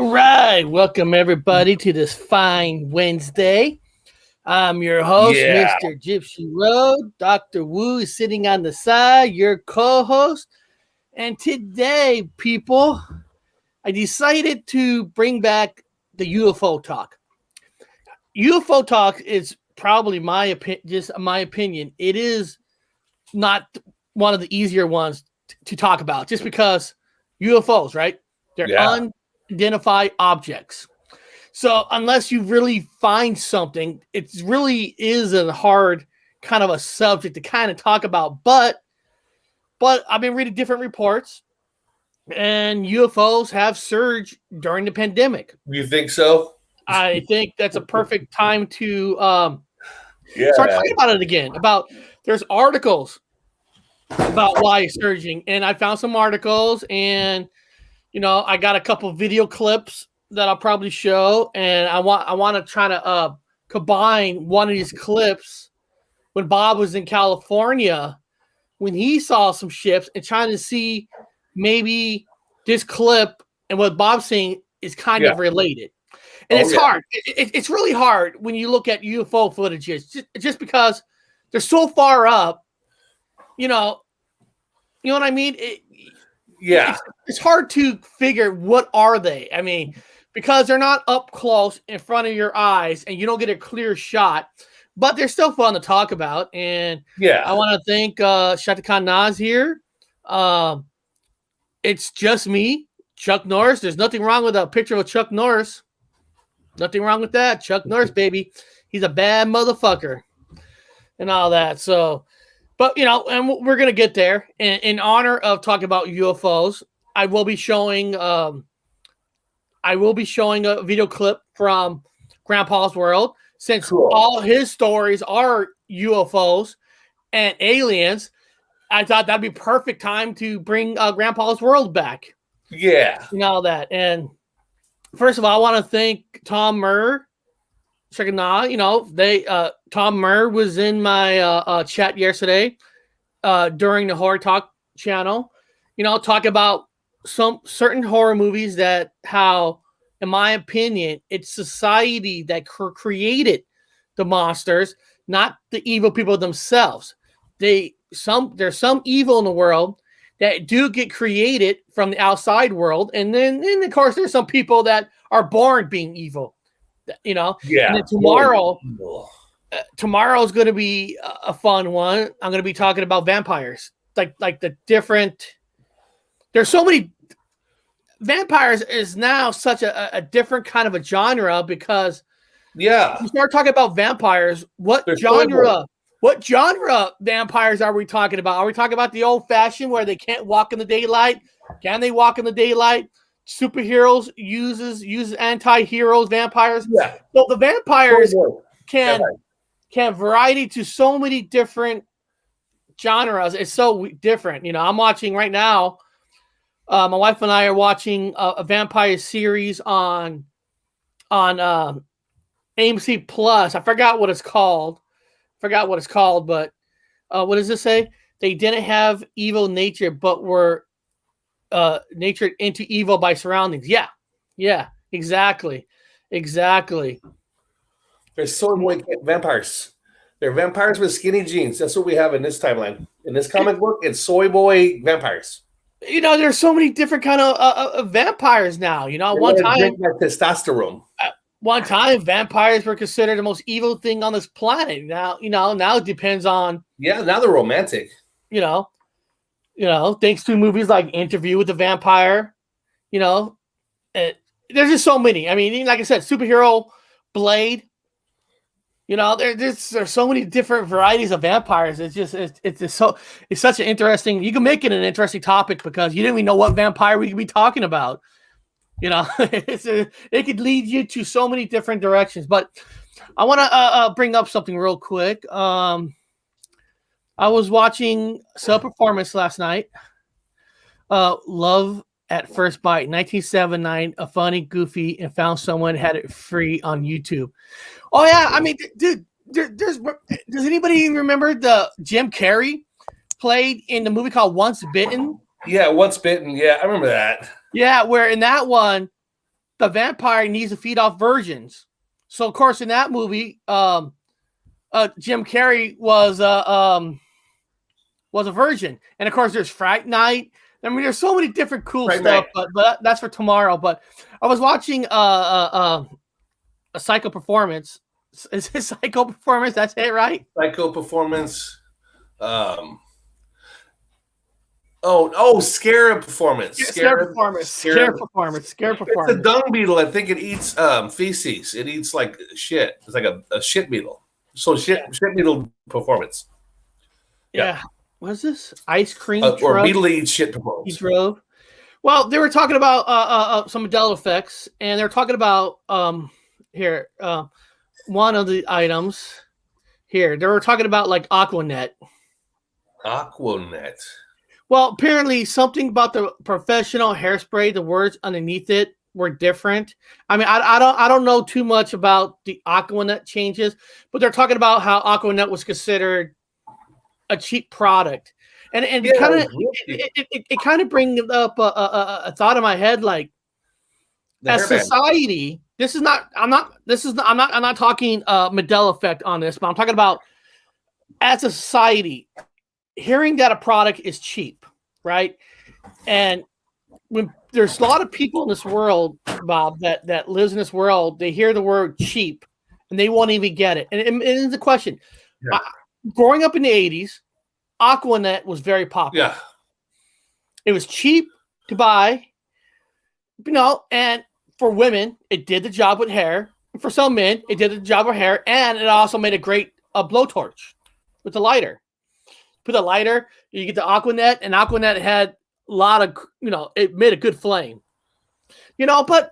All right, welcome everybody to this fine Wednesday. I'm your host, Mr. Gypsy Road. Dr. Wu is sitting on the side, your co-host. And today, people, I decided to bring back the UFO talk. UFO talk is probably my opinion. It is not one of the easier ones to talk about, just because UFOs, right? They're unidentified objects. So unless you really find something, it really is a hard kind of a subject to kind of talk about. But I've been reading different reports, and UFOs have surged during the pandemic. You think so? I think that's a perfect time to start talking about it again. There's articles about why it's surging, and I found some articles, and I got a couple video clips that I'll probably show, and I want to try to combine one of these clips when Bob was in California, when he saw some ships, and trying to see maybe this clip and what Bob's saying is kind of related. And it's hard. It's really hard when you look at UFO footages, just because they're so far up. You know what I mean? It's hard to figure what are they. I mean, because they're not up close in front of your eyes, and you don't get a clear shot. But they're still fun to talk about. And I want to thank Shatakan Naz here. It's just me, Chuck Norris. There's nothing wrong with a picture of Chuck Norris. Nothing wrong with that. Chuck Norris, baby. He's a bad motherfucker and all that. So, but, and we're going to get there. And in honor of talking about UFOs, I will be showing a video clip from Grandpa's World. Since all his stories are UFOs and aliens, I thought that'd be perfect time to bring Grandpa's World back. Yeah. And all that. And first of all, I want to thank Tom Murr. Tom Murr was in my chat yesterday during the Horror Talk channel. Talk about some certain horror movies that how, in my opinion, it's society that created the monsters, not the evil people themselves. There's some evil in the world that do get created from the outside world, and then of course there's some people that are born being evil. And then tomorrow is going to be a fun one. I'm going to be talking about vampires, like the different. There's so many. Vampires is now such a different kind of a genre, because you start talking about vampires. What genre vampires are we talking about? Are we talking about the old fashioned where they can't walk in the daylight? Can they walk in the daylight? Superheroes use anti-heroes, vampires. Yeah. So the vampires can variety to so many different genres. It's so different. I'm watching right now. My wife and I are watching a vampire series on AMC Plus. I forgot what it's called. But what does it say? They didn't have evil nature, but were natured into evil by surroundings. Yeah, exactly. There's soy boy vampires. They're vampires with skinny jeans. That's what we have in this timeline. In this comic book, it's soy boy vampires. There's so many different kind of vampires now. One time, testosterone. One time, vampires were considered the most evil thing on this planet. Now it depends on. Yeah, now they're romantic. Thanks to movies like Interview with the Vampire. There's just so many. I mean, like I said, superhero, Blade. There's so many different varieties of vampires. It's such an interesting. You can make it an interesting topic because you didn't even know what vampire we could be talking about. It could lead you to so many different directions. But I want to bring up something real quick. I was watching Cell Performance last night. Love at First Bite, 1979, a funny, goofy, and found someone had it free on YouTube. Oh yeah, I mean, dude, does anybody remember the Jim Carrey played in the movie called Once Bitten? Yeah, Once Bitten. Yeah, I remember that. Yeah, where in that one, the vampire needs to feed off virgins. So of course in that movie, Jim Carrey was a virgin, and of course there's Fright Night. I mean, there's so many different cool Fright stuff, Night. but that's for tomorrow. But I was watching a Psycho Performance. Is it Psycho Performance? That's it, right? Psycho Performance. Scare Performance. Scare Performance. It's a dung beetle. I think it eats feces. It eats like shit. It's like a shit beetle. So shit beetle performance. Yeah. What's this? Ice cream or beetle eats shit performance. He drove. Well, they were talking about some Mandela effects, and they were talking about one of the items here. They were talking about like Aquanet. Aquanet. Well, apparently something about the professional hairspray, the words underneath it were different. I mean, I don't know too much about the Aquanet changes, but they're talking about how Aquanet was considered a cheap product, and it kind of brings up a thought in my head, like as society. I'm not talking Mandela effect on this, but I'm talking about as a society, hearing that a product is cheap, right? And when there's a lot of people in this world, Bob, that lives in this world, they hear the word cheap and they won't even get it. And it's a question. Yeah. Growing up in the 80s, Aquanet was very popular. Yeah. It was cheap to buy, and for women, it did the job with hair. For some men, it did the job with hair, and it also made a great blowtorch with the lighter. Put a lighter, you get the Aquanet, and Aquanet had a lot of, it made a good flame. But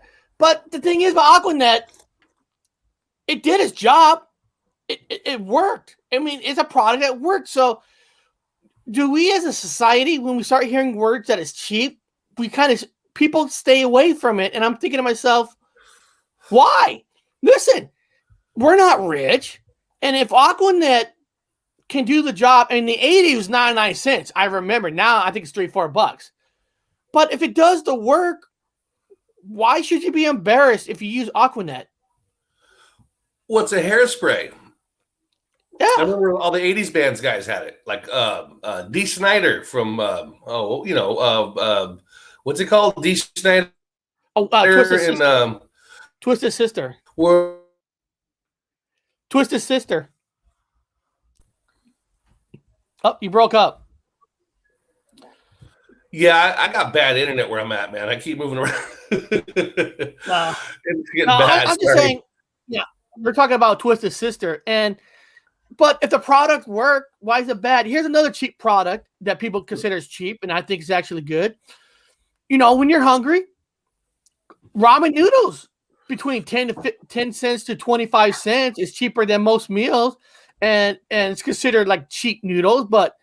the thing is about Aquanet, it did its job. It worked. I mean, it's a product that worked. So do we as a society, when we start hearing words that is cheap, people stay away from it. And I'm thinking to myself, why? Listen, we're not rich. And if Aquanet can do the job, in the 80s, it was 99 cents. I remember. Now I think it's $3-4. But if it does the work, why should you be embarrassed if you use Aquanet? Well, it's a hairspray. Yeah. I remember all the 80s bands guys had it. Like Dee Snider from what's it called? Dee Snider Twisted Sister. Twisted Sister. Oh, you broke up. Yeah, I got bad internet where I'm at, man. I keep moving around. It's getting bad. I'm just saying, yeah, we're talking about Twisted Sister. But if the product worked, why is it bad? Here's another cheap product that people consider is cheap, and I think is actually good. When you're hungry, ramen noodles between 10 cents to 25 cents is cheaper than most meals, and it's considered like cheap noodles. But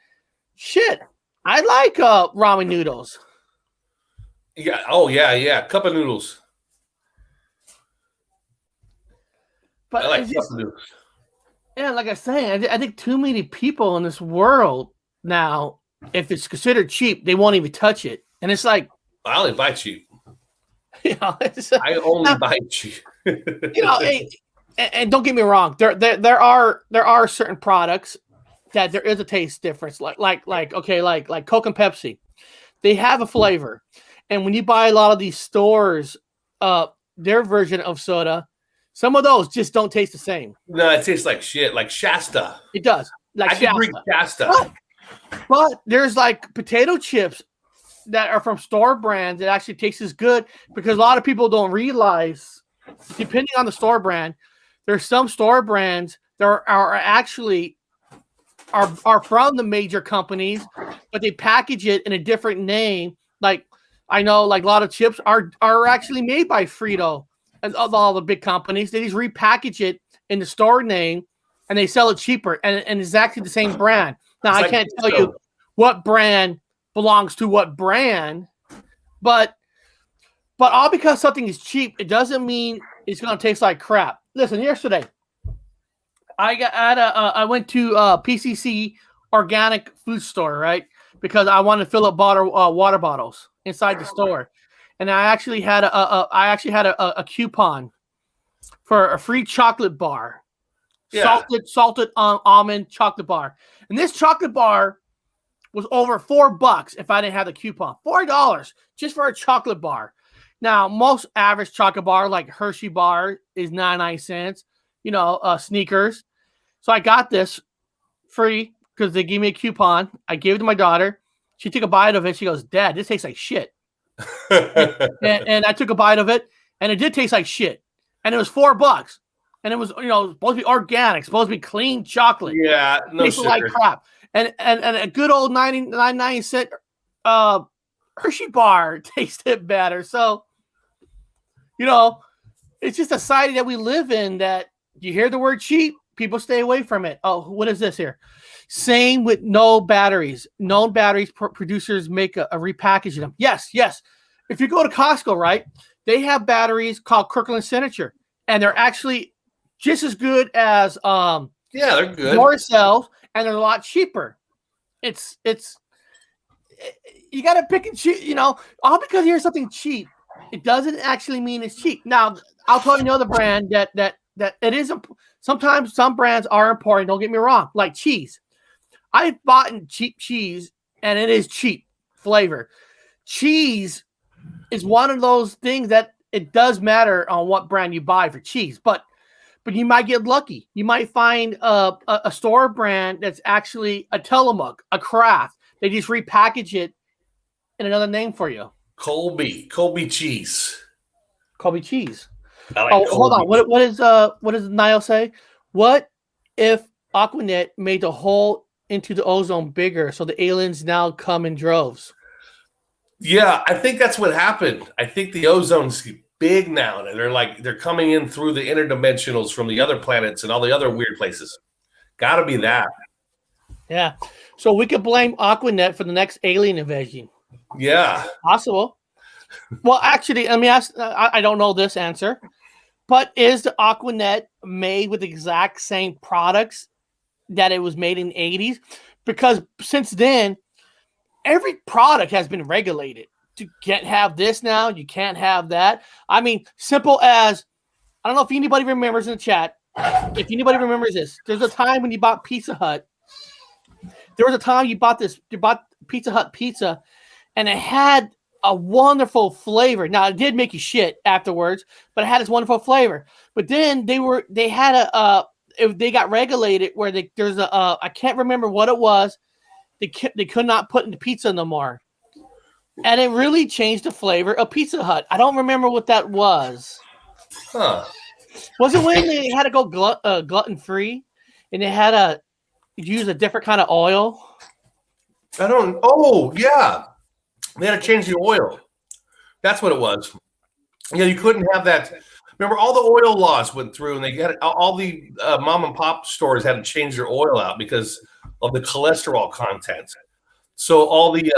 shit, I like ramen noodles. Yeah. Oh yeah. Cup of noodles. But I like cup of noodles. Yeah, like I say, I think too many people in this world now, if it's considered cheap, they won't even touch it. And it's like, I only buy cheap. I only buy cheap. And don't get me wrong, there are certain products that there is a taste difference. Like Coke and Pepsi, they have a flavor, and when you buy a lot of these stores, their version of soda, some of those just don't taste the same. No, it tastes like shit, like Shasta. It does. Like I can drink Shasta. But there's like potato chips that are from store brands that actually tastes as good, because a lot of people don't realize, depending on the store brand, there's some store brands that are actually from the major companies, but they package it in a different name. Like I know, like a lot of chips are actually made by Frito and all the big companies. They just repackage it in the store name and they sell it cheaper, and it's actually the same brand. Now I can't tell you what brand belongs to what brand, but all because something is cheap, it doesn't mean it's going to taste like crap. Listen, yesterday I went to PCC organic food store, right? Because I wanted to fill up water bottles inside the store. and I actually had a coupon for a free chocolate bar, salted almond chocolate bar, and this chocolate bar was over $4 if I didn't have the coupon. $4 just for a chocolate bar. Now, most average chocolate bar like Hershey bar is 99 cents. Sneakers. So I got this free because they gave me a coupon. I gave it to my daughter. She took a bite of it. She goes, "Dad, this tastes like shit." and I took a bite of it, and it did taste like shit. And it was $4. And it was, supposed to be organic, supposed to be clean chocolate. Yeah, no tasted like crap. And a good old 99 cent Hershey bar tasted better. So, it's just a society that we live in that you hear the word cheap, people stay away from it. Oh, what is this here? Same with no batteries. Known batteries producers make a repackaging them. Yes. If you go to Costco, right, they have batteries called Kirkland Signature, and they're actually just as good as they're good. Yourself, and they're a lot cheaper. It's you got to pick and choose. All because here's something cheap, it doesn't actually mean it's cheap. Now, I'll tell you another brand that it isn't. Sometimes some brands are important. Don't get me wrong, like cheese. I've bought cheap cheese, and it is cheap flavor. Cheese is one of those things that it does matter on what brand you buy for cheese, but you might get lucky. You might find a store brand that's actually a Tillamook, a Kraft. They just repackage it in another name for you. Colby cheese. Colby cheese. Hold on. What does Niall say? What if Aquanet made the hole into the ozone bigger so the aliens now come in droves? Yeah, I think that's what happened. I think the ozone's big now, and they're coming in through the interdimensionals from the other planets and all the other weird places. Gotta be that. Yeah. So we could blame Aquanet for the next alien invasion. Yeah. Possible. Well, actually, let me ask. I don't know this answer, but is the Aquanet made with the exact same products that it was made in the 80s? Because since then, every product has been regulated. You can't have this now. You can't have that. I mean, simple as, I don't know if anybody remembers in the chat. If anybody remembers this, there's a time when you bought Pizza Hut. There was a time you bought Pizza Hut pizza, and it had a wonderful flavor. Now, it did make you shit afterwards, but it had this wonderful flavor. But then they got regulated where there's I can't remember what it was. They could not put in the pizza no more. And it really changed the flavor of Pizza Hut. I don't remember what that was. Huh. Was it when they had to go gluten-free and they had to use a different kind of oil? Oh, yeah. They had to change the oil. That's what it was. Yeah, you couldn't have that. Remember, all the oil laws went through, and they had all the mom and pop stores had to change their oil out because of the cholesterol content. So all the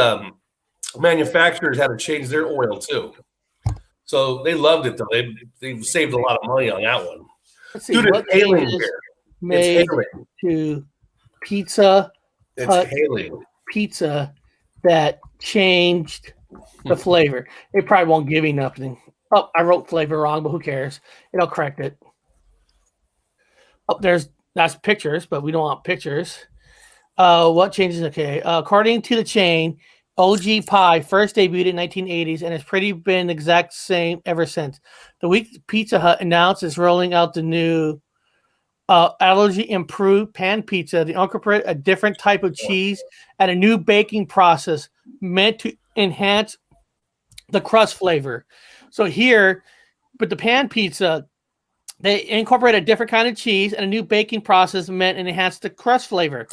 manufacturers had to change their oil too. So they loved it though. They saved a lot of money on that one. Let's see, dude, it's hailing here. Made to Pizza Hut pizza that changed the flavor. It probably won't give you nothing. Oh, I wrote flavor wrong, but who cares? It'll correct it. Oh, that's pictures, but we don't want pictures. What changes? Okay. According to the chain, OG Pie first debuted in 1980s and has pretty been the exact same ever since. The week Pizza Hut announced it's rolling out the new allergy-improved pan pizza. They incorporate a different type of cheese and a new baking process meant to enhance the crust flavor. So here, but the pan pizza, they incorporate a different kind of cheese and a new baking process meant to enhance the crust flavor.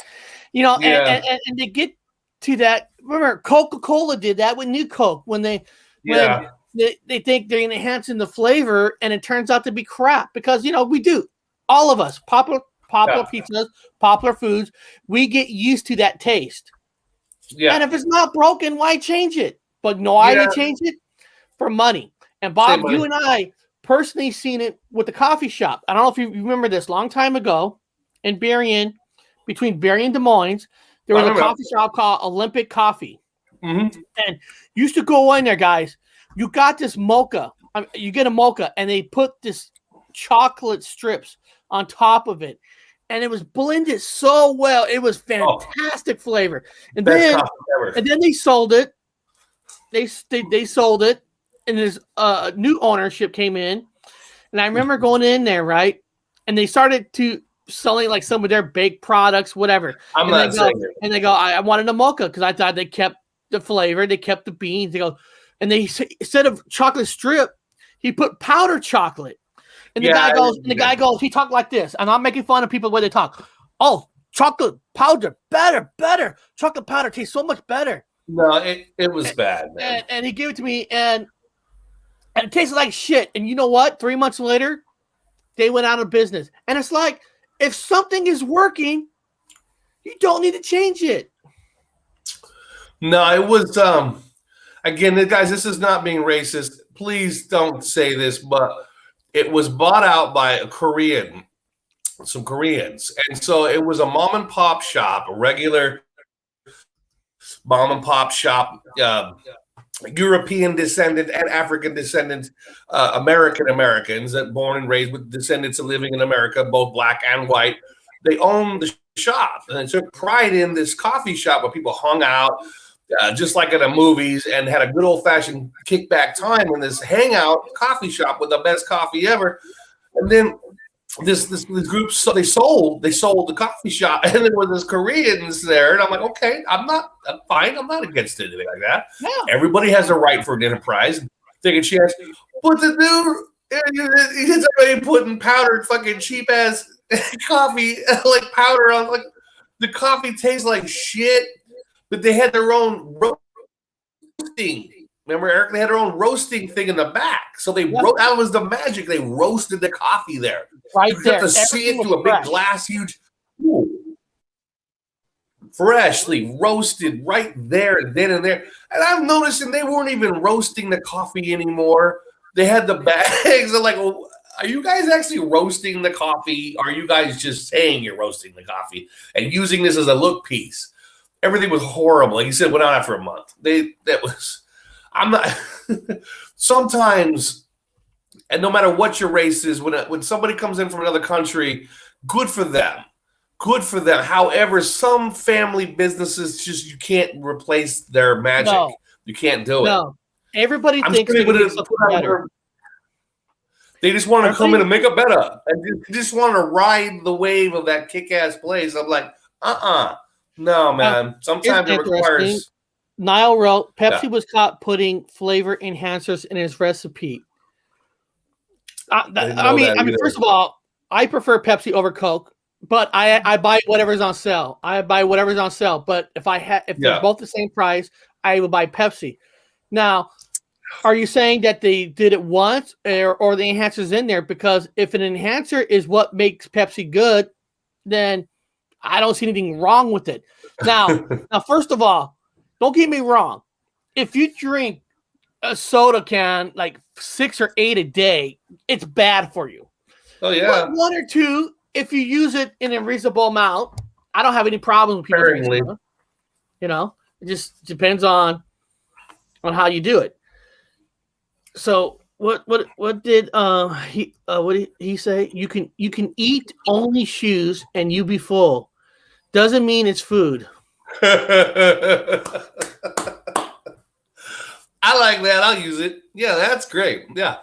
And they get to that. Remember, Coca-Cola did that with New Coke when they think they're enhancing the flavor, and it turns out to be crap because we do. All of us, popular pizzas, popular foods, we get used to that taste. Yeah. And if it's not broken, why change it? But no, I didn't change it for money. And Bob, you and I personally seen it with the coffee shop. I don't know if you remember this, long time ago in Berrien, between Berrien and Des Moines, there was a coffee shop called Olympic Coffee. Mm-hmm. And you used to go in there, guys. You got this mocha. You get a mocha, and they put this chocolate strips on top of it, and it was blended so well. It was fantastic flavor. And then they sold it. They sold it, and this new ownership came in, and I remember going in there, right, and they started to selling like some of their baked products, whatever. And they go, I wanted a mocha because I thought they kept the flavor, they kept the beans. They go, and they instead of chocolate strip, he put powdered chocolate. And the guy goes, he talked like this, and I'm making fun of people the way they talk. Oh, chocolate powder, better. Chocolate powder tastes so much better. No, it was bad, man. And he gave it to me, and it tasted like shit. And you know what? 3 months later, they went out of business. And it's like, if something is working, you don't need to change it. No, it was again, guys, this is not being racist. Please don't say this, but it was bought out by some Koreans. And so it was a mom and pop shop, a regular mom and pop shop, European descendant and African descendant, Americans that born and raised with descendants of living in America, both black and white. They owned the shop, and they took pride in this coffee shop where people hung out, just like in the movies, and had a good old fashioned kickback time in this hangout coffee shop with the best coffee ever. And then this group, so they sold the coffee shop, and there were these Koreans there, and I'm like, okay, I'm fine, I'm not against anything like that. No. Everybody has a right for an enterprise, take a chance. But the dude, he's already putting powdered fucking cheap ass coffee, like powder on, like the coffee tastes like shit. But they had their own roasting. Remember, Eric? They had their own roasting thing in the back. So that was the magic. They roasted the coffee there. Right you there. You have to see it through a big glass, huge, freshly roasted right there, then and there. And I'm noticing they weren't even roasting the coffee anymore. They had the bags. I'm like, well, are you guys actually roasting the coffee? Or are you guys just saying you're roasting the coffee and using this as a look piece? Everything was horrible. Like you said, went out after a month. I'm not. Sometimes, and no matter what your race is, when somebody comes in from another country, good for them. Good for them. However, some family businesses you can't replace their magic. No. You can't do it. No. Everybody thinks they're doing something better. They just want to come in and make it better. And they just want to ride the wave of that kick-ass place. I'm like, no, man. Sometimes it requires. Niall wrote, Pepsi was caught putting flavor enhancers in his recipe. I mean, first of all, I prefer Pepsi over Coke, but I buy whatever's on sale. But if they're both the same price, I will buy Pepsi. Now, are you saying that they did it once or the enhancer's in there? Because if an enhancer is what makes Pepsi good, then I don't see anything wrong with it. Now, first of all, don't get me wrong. If you drink a soda can like 6 or 8 a day, it's bad for you. Oh yeah, but 1 or 2, if you use it in a reasonable amount, I don't have any problem with people drinking soda. You know, it just depends on how you do it. So what did he say? You can eat only shoes and you be full. Doesn't mean it's food. I like that. I'll use it. Yeah, that's great. Yeah.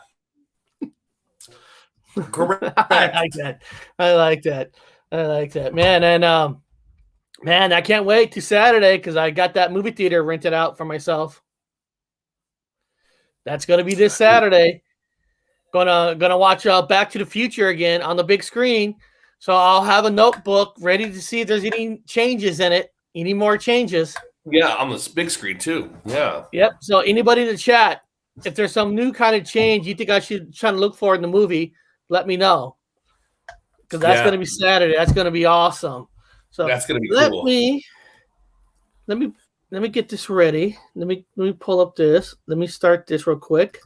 Correct. I like that. Man, and man, I can't wait to Saturday because I got that movie theater rented out for myself. That's gonna be this Saturday. Gonna watch Back to the Future again on the big screen. So I'll have a notebook ready to see if there's any changes in it. Any more changes? Yeah, on the big screen too. Yeah. Yep. So anybody in the chat, if there's some new kind of change you think I should try to look for in the movie, let me know. Because that's going to be Saturday. That's going to be awesome. So that's going to be cool. Let me get this ready. Let me pull up this. Let me start this real quick.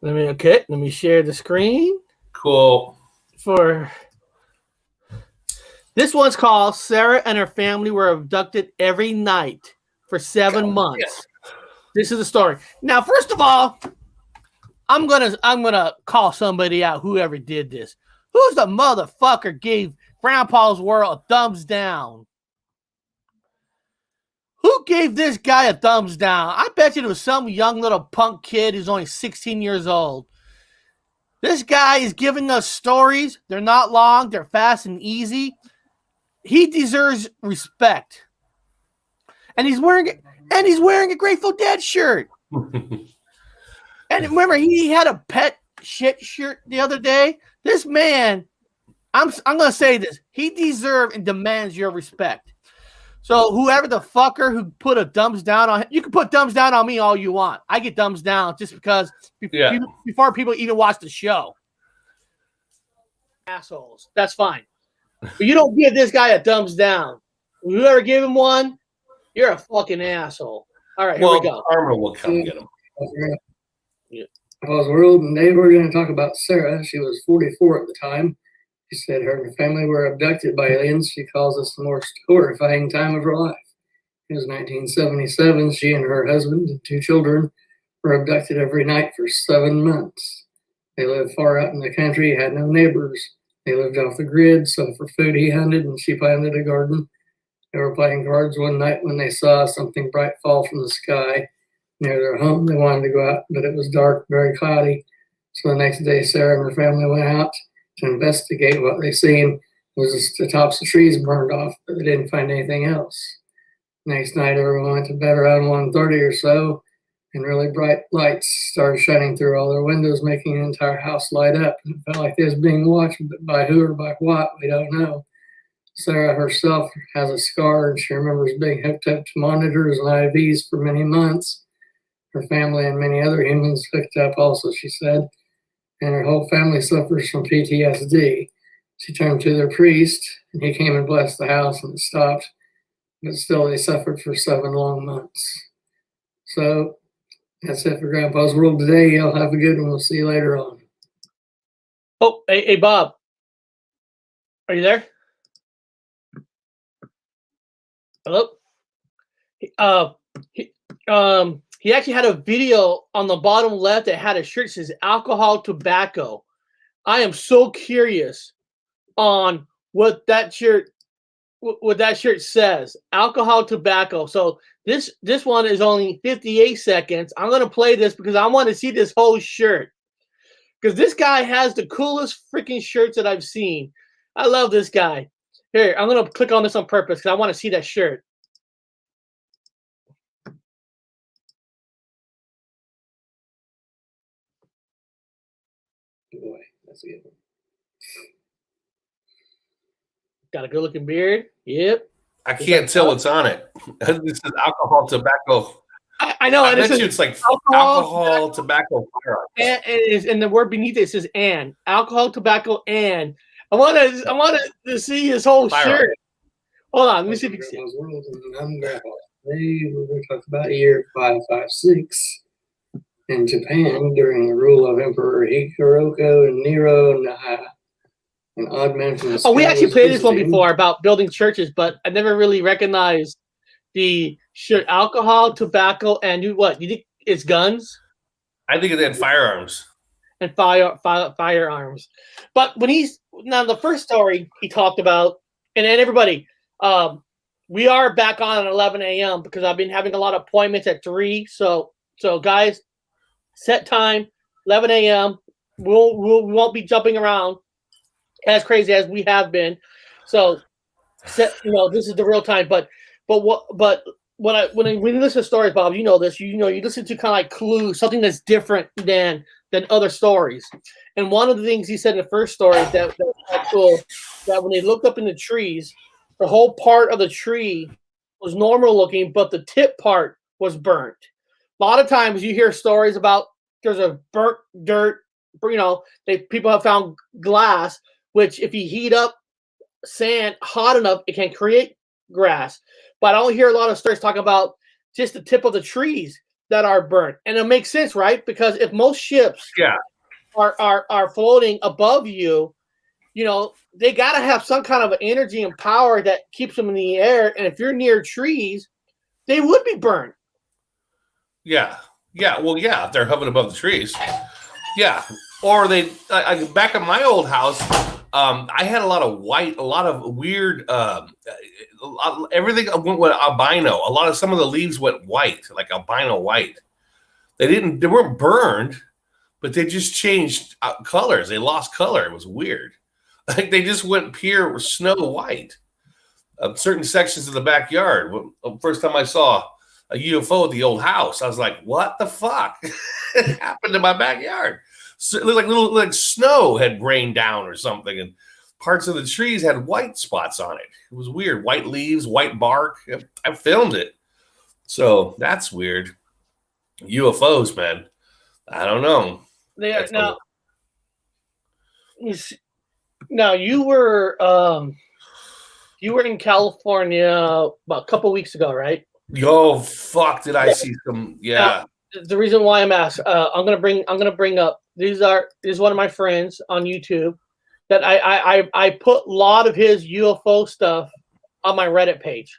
Let me share the screen. Cool. For this one's called Sarah and her family were abducted every night for 7 months. This is the story. Now, first of all, I'm gonna call somebody out, whoever did this. Who's the motherfucker gave Grandpa's World a thumbs down? Who gave this guy a thumbs down? I bet you it was some young little punk kid who's only 16 years old. This guy is giving us stories. They're not long. They're fast and easy. He deserves respect. And he's wearing a Grateful Dead shirt. And remember, he had a pet shit shirt the other day. This man, I'm gonna say this. He deserves and demands your respect. So whoever the fucker who put a thumbs down on him, you can put thumbs down on me all you want. I get thumbs down just because before people even watch the show. Assholes. That's fine. But you don't give this guy a thumbs down. Whoever give him one, you're a fucking asshole. All right, here we go. Karma will come get him. World, and they were going to talk about Sarah. She was 44 at the time. She said her and her family were abducted by aliens. She calls this the most horrifying time of her life. It was 1977. She and her husband and 2 children were abducted every night for 7 months. They lived far out in the country, had no neighbors. They lived off the grid, so for food he hunted and she planted a garden. They were playing cards one night when they saw something bright fall from the sky near their home. They wanted to go out, but it was dark, very cloudy. So the next day, Sarah and her family went out to investigate what they seen. It was just the tops of trees burned off, but they didn't find anything else. Next night, everyone went to bed around 1:30 or so, and really bright lights started shining through all their windows, making the entire house light up. And it felt like they was being watched, but by who or by what, we don't know. Sarah herself has a scar, and she remembers being hooked up to monitors and IVs for many months. Her family and many other humans hooked up also, she said, and her whole family suffers from PTSD. She turned to their priest, and he came and blessed the house, and it stopped. But still, they suffered for 7 long months. So that's it for Grandpa's World today. Y'all have a good one. We'll see you later on. Oh, hey, Bob. Are you there? Hello? He actually had a video on the bottom left that had a shirt that says alcohol, tobacco. I am so curious on what that shirt says. Alcohol, tobacco. So this one is only 58 seconds. I'm going to play this because I want to see this whole shirt. Because this guy has the coolest freaking shirts that I've seen. I love this guy. Here, I'm going to click on this on purpose because I want to see that shirt. Boy, that's a good one. Got a good-looking beard. Yep. I can't tell what's on it. This is alcohol, tobacco. I know. I bet you it's like alcohol, tobacco, firearms. And the word beneath it says "and" alcohol, tobacco, and I want to see his whole shirt. Hold on, let me see if you can see. Today we're going to talk about year 556 in Japan during the rule of Emperor Hirohito and Nero Naha. An odd man from the we actually played this one before about building churches, but I never really recognized the shirt. Alcohol, tobacco, and what? You think it's guns? I think it's firearms. And firearms. But when now the first story he talked about, and everybody, we are back on at 11 a.m. because I've been having a lot of appointments at 3. So guys, set time 11 a.m. We won't be jumping around as crazy as we have been. So this is the real time. But when you listen to stories, Bob, you know this. You listen to kind of like clues, something that's different than other stories. And one of the things he said in the first story that was cool, that when they looked up in the trees, the whole part of the tree was normal looking, but the tip part was burnt. A lot of times you hear stories about there's a burnt dirt. People have found glass, which if you heat up sand hot enough, it can create grass. But I don't hear a lot of stories talking about just the tip of the trees. that are burnt, and it makes sense, right? Because if most ships Yeah. are floating above you, you know, they got to have some kind of energy and power that keeps them in the air. And if you're near trees, they would be burned. Yeah. Yeah. Well, yeah, they're hovering above the trees. Yeah. Or they, back at my old house, I had a lot of white, a lot of weird, everything went albino. Some of the leaves went white, like albino white. They weren't burned, but they just changed colors. They lost color. It was weird. Like they just went pure snow white. Certain sections of the backyard. First time I saw a UFO at the old house, I was like, "What the fuck happened to my backyard?" So it looked like snow had rained down or something, and parts of the trees had white spots on it. It was weird. White leaves, white bark. I filmed it, so that's weird. UFOs, man. I don't know. They are now. You were in California about a couple weeks ago, right? Yo, fuck! Did I see some? Yeah. Now, the reason why I'm asked, I'm gonna bring up. This is one of my friends on YouTube that I put a lot of his UFO stuff on my Reddit page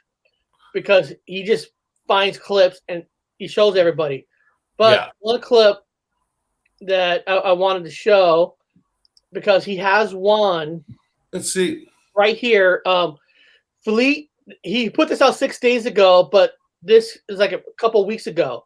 because he just finds clips and he shows everybody. But one clip that I wanted to show because he has one. Let's see. Right here. Fleet, he put this out 6 days ago, but this is like a couple weeks ago.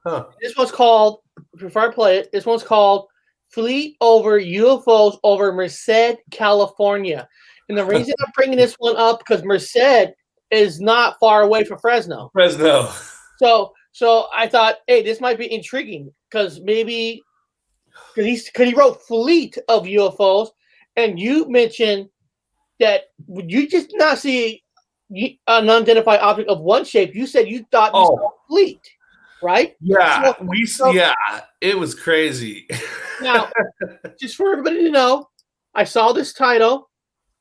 Huh. This one's called, before I play it, this one's called Fleet over UFOs over Merced, California. And the reason I'm bringing this one up because Merced is not far away from Fresno. So I thought, hey, this might be intriguing because maybe because he wrote Fleet of UFOs, and you mentioned that you just not see an unidentified object of one shape. You said you thought you saw a fleet, right? Yeah, it was crazy. Now, just for everybody to know, I saw this title.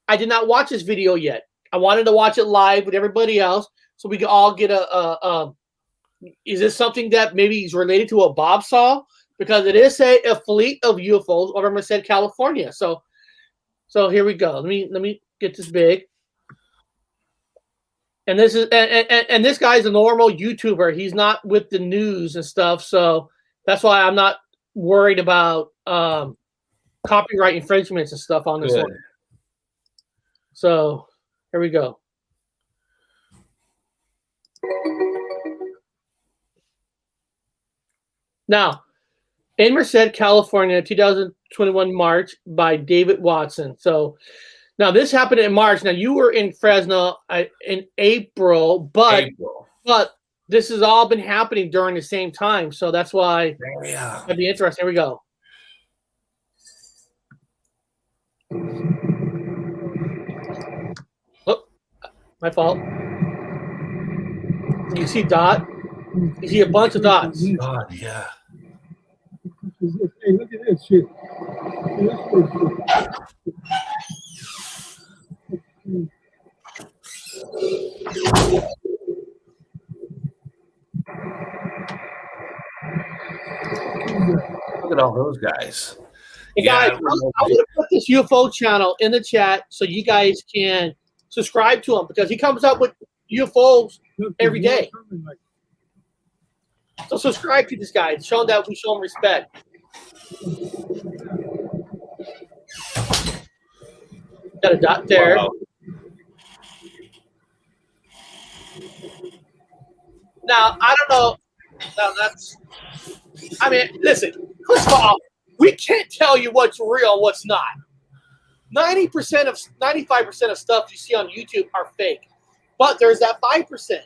I did not watch this video yet. I wanted to watch it live with everybody else so we could all get is this something that maybe is related to a Bob saw? Because it is a fleet of UFOs over Merced, California. So here we go. Let me get this big. And this is and this guy's a normal YouTuber. He's not with the news and stuff. So that's why I'm not worried about copyright infringements and stuff on this one. So here we go. Now, in Merced, California, 2021 March by David Watson. So now this happened in March. Now you were in Fresno in April, but this has all been happening during the same time. So that's why it'd be interesting. Here we go. Oh, my fault. You see dot? You see a bunch of dots. God, yeah. Hey, look at this shit. Look at all those guys. Hey guys, I'm going to put this UFO channel in the chat so you guys can subscribe to him because he comes up with UFOs every day. So subscribe to this guy. Show him that we show him respect. Got a dot there. Wow. Now, I don't know. Now listen, first of all, we can't tell you what's real and what's not. 95% of stuff you see on YouTube are fake. But there's that 5%.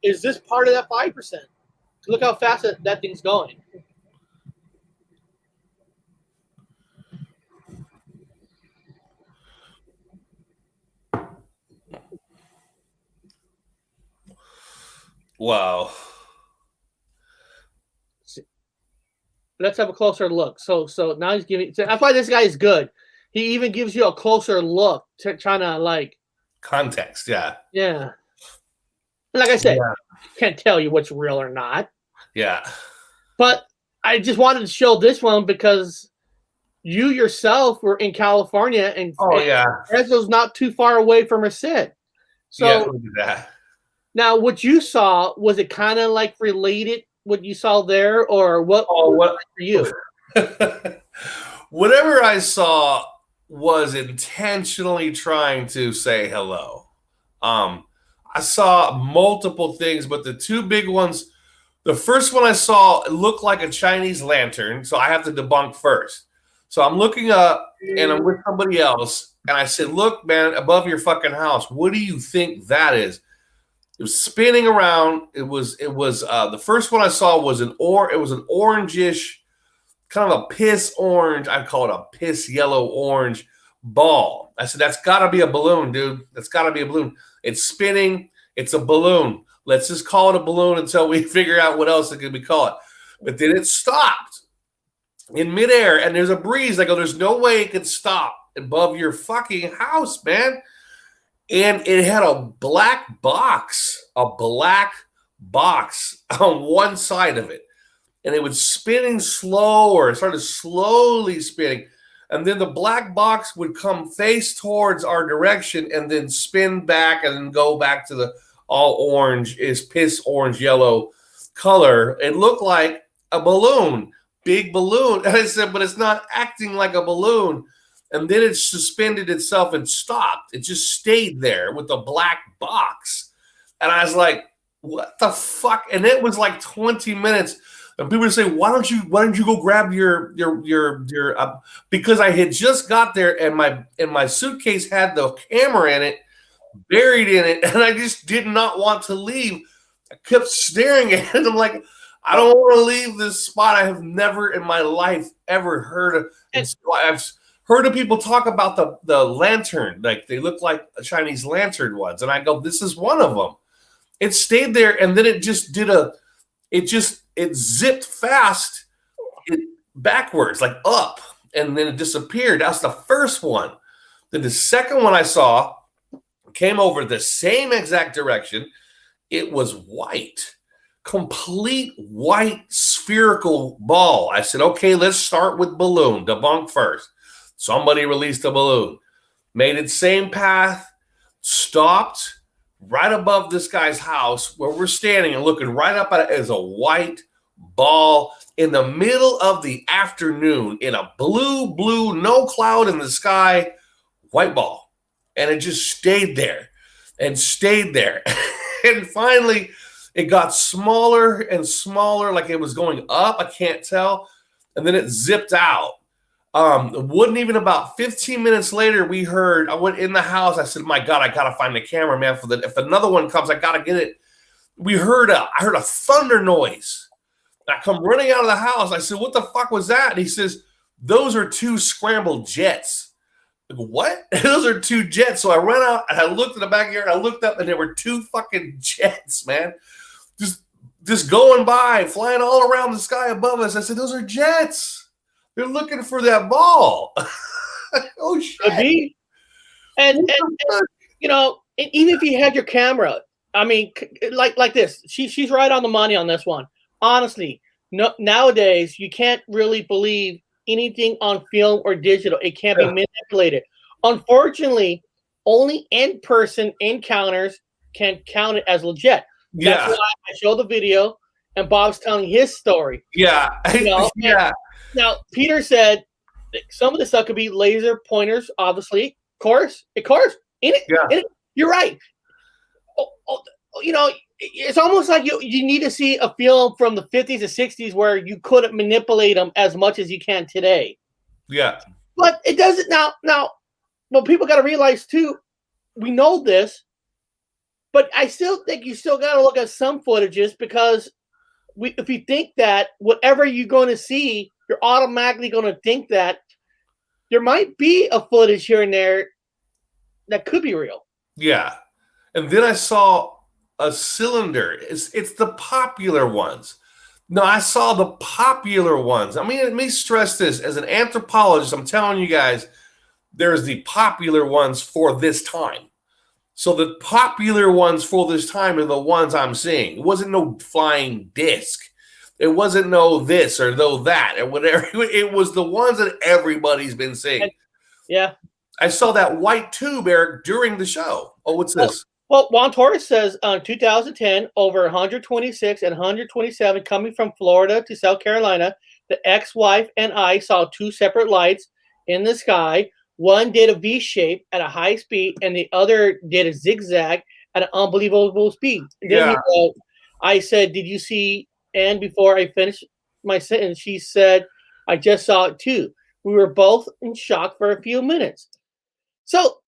Is this part of that 5%? Look how fast that thing's going. Wow. Let's have a closer look. So now he's giving. That's why this guy is good. He even gives you a closer look, trying to like context. Yeah. Yeah. like I said, can't tell you what's real or not. Yeah. But I just wanted to show this one because you yourself were in California, and Fresno's not too far away from Merced. So look at that. Now, what you saw, was it kind of like related what you saw there, or what? What for you? Whatever I saw was intentionally trying to say hello. I saw multiple things, but the two big ones, the first one I saw, it looked like a Chinese lantern, so I have to debunk first. So I'm looking up, and I'm with somebody else, and I said, look, man, above your fucking house, what do you think that is? It was spinning around. It was the first one I saw was it was an orangish, kind of a piss orange. I call it a piss yellow orange ball. I said, that's got to be a balloon, dude. That's got to be a balloon. It's spinning. It's a balloon. Let's just call it a balloon until we figure out what else it could be called. But then it stopped in midair, and there's a breeze. I go, there's no way it could stop above your fucking house, man. And it had a black box on one side of it. And it was spinning slow, or it started slowly spinning. And then the black box would come face towards our direction and then spin back and then go back to the all orange, is piss orange yellow color. It looked like a balloon, big balloon. And I said, but it's not acting like a balloon. And then it suspended itself and stopped. It just stayed there with the black box. And I was like, what the fuck? And it was like 20 minutes. And people would say, why don't you go grab your because I had just got there, and my suitcase had the camera in it, buried in it, and I just did not want to leave. I kept staring at it. I'm like, I don't want to leave this spot. I have never in my life ever heard of. I've heard of people talk about the lantern, like they look like a Chinese lantern ones, and I go, this is one of them. It stayed there, and then it just did it zipped fast backwards, like up, and then it disappeared. That's the first one. Then the second one I saw came over the same exact direction. It was white, complete white spherical ball. I said, okay, let's start with balloon, debunk first. Somebody released a balloon, made its same path, stopped right above this guy's house where we're standing and looking right up at it as a white ball in the middle of the afternoon in a blue, no cloud in the sky, white ball. And it just stayed there and stayed there. And finally, it got smaller and smaller, like it was going up. I can't tell. And then it zipped out. It wasn't even about 15 minutes later, I went in the house. I said, my God, I got to find the camera, man. If another one comes, I got to get it. I heard a thunder noise. I come running out of the house. I said, what the fuck was that? And he says, those are two scrambled jets. I go, what? Those are two jets. So I ran out and I looked in the backyard. I looked up and there were two fucking jets, man. Just going by, flying all around the sky above us. I said, those are jets. They're looking for that ball. Oh, shit. And you know, even if you had your camera, I mean, like this, she's right on the money on this one. Honestly, nowadays, you can't really believe anything on film or digital. It can't be manipulated. Unfortunately, only in-person encounters can count it as legit. That's why I show the video, and Bob's telling his story. Yeah. You know? Now, Peter said some of the stuff could be laser pointers, obviously. Of course. You're right. You know, it's almost like you need to see a film from the 50s or 60s where you couldn't manipulate them as much as you can today. Yeah. But it doesn't now, what people got to realize too, we know this, but I still think you still got to look at some footages, because if you think that whatever you're going to see, you're automatically going to think that there might be a footage here and there that could be real. Yeah. And then I saw a cylinder. It's the popular ones. No, I saw the popular ones. I mean, let me stress this. As an anthropologist, I'm telling you guys, there's the popular ones for this time. So the popular ones for this time are the ones I'm seeing. It wasn't no flying disc. It wasn't no this or no that or whatever. It was the ones that everybody's been seeing. Yeah. I saw that white tube, Eric, during the show. Oh, what's this? Well, Juan Torres says 2010, over 126 and 127 coming from Florida to South Carolina. The ex-wife and I saw two separate lights in the sky. One did a V shape at a high speed, and the other did a zigzag at an unbelievable speed. Then I said, "Did you see?" And before I finished my sentence, she said, "I just saw it too." We were both in shock for a few minutes. So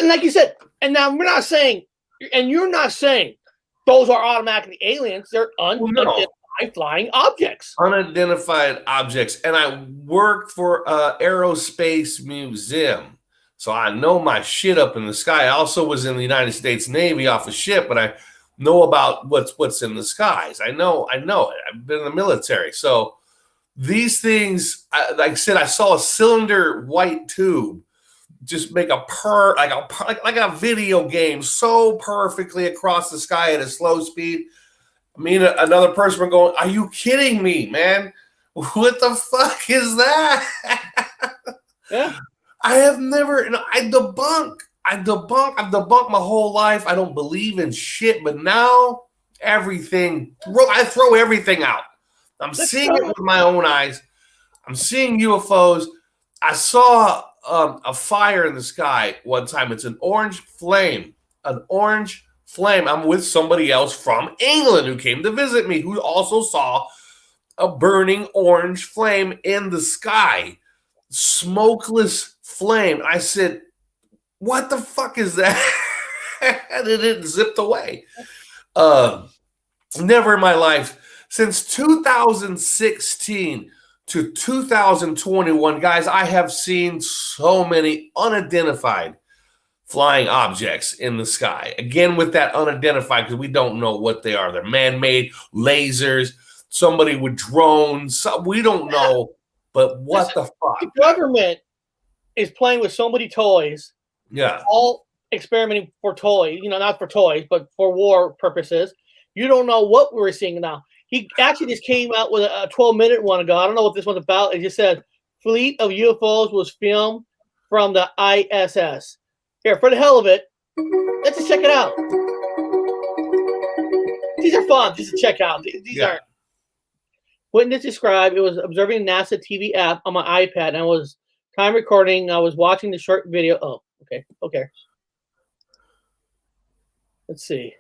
like you said, and now we're not saying, and you're not saying those are automatically aliens. They're unidentified flying objects. Unidentified objects. And I worked for Aerospace Museum. So I know my shit up in the sky. I also was in the United States Navy off a ship, but I know about what's in the skies. I know it. I've been in the military. So these things, like I said, I saw a cylinder white tube just make like a video game so perfectly across the sky at a slow speed. I mean, another person were going, "Are you kidding me, man? What the fuck is that?" Yeah. I have never, I've debunked my whole life. I don't believe in shit, but now I throw everything out. I'm seeing it with my own eyes. I'm seeing UFOs. I saw a fire in the sky one time. It's an orange flame. I'm with somebody else from England who came to visit me, who also saw a burning orange flame in the sky. Smokeless flame. I said, "What the fuck is that?" And it zipped away. Never in my life. Since 2016 to 2021, guys, I have seen so many unidentified flying objects in the sky. Again, with that unidentified, because we don't know what they are. They're man-made, lasers, somebody with drones. We don't know, but what the fuck? The government is playing with so many toys. Yeah. All experimenting for toys, not for toys, but for war purposes. You don't know what we're seeing now. He actually just came out with a 12-minute one ago. I don't know what this one's about. It just said, "Fleet of U.F.O.s was filmed from the ISS." Here, for the hell of it, let's just check it out. These are fun just to check out. These are. Witness described, it was observing NASA TV app on my iPad, and I was time recording. I was watching the short video. Oh, okay. Let's see.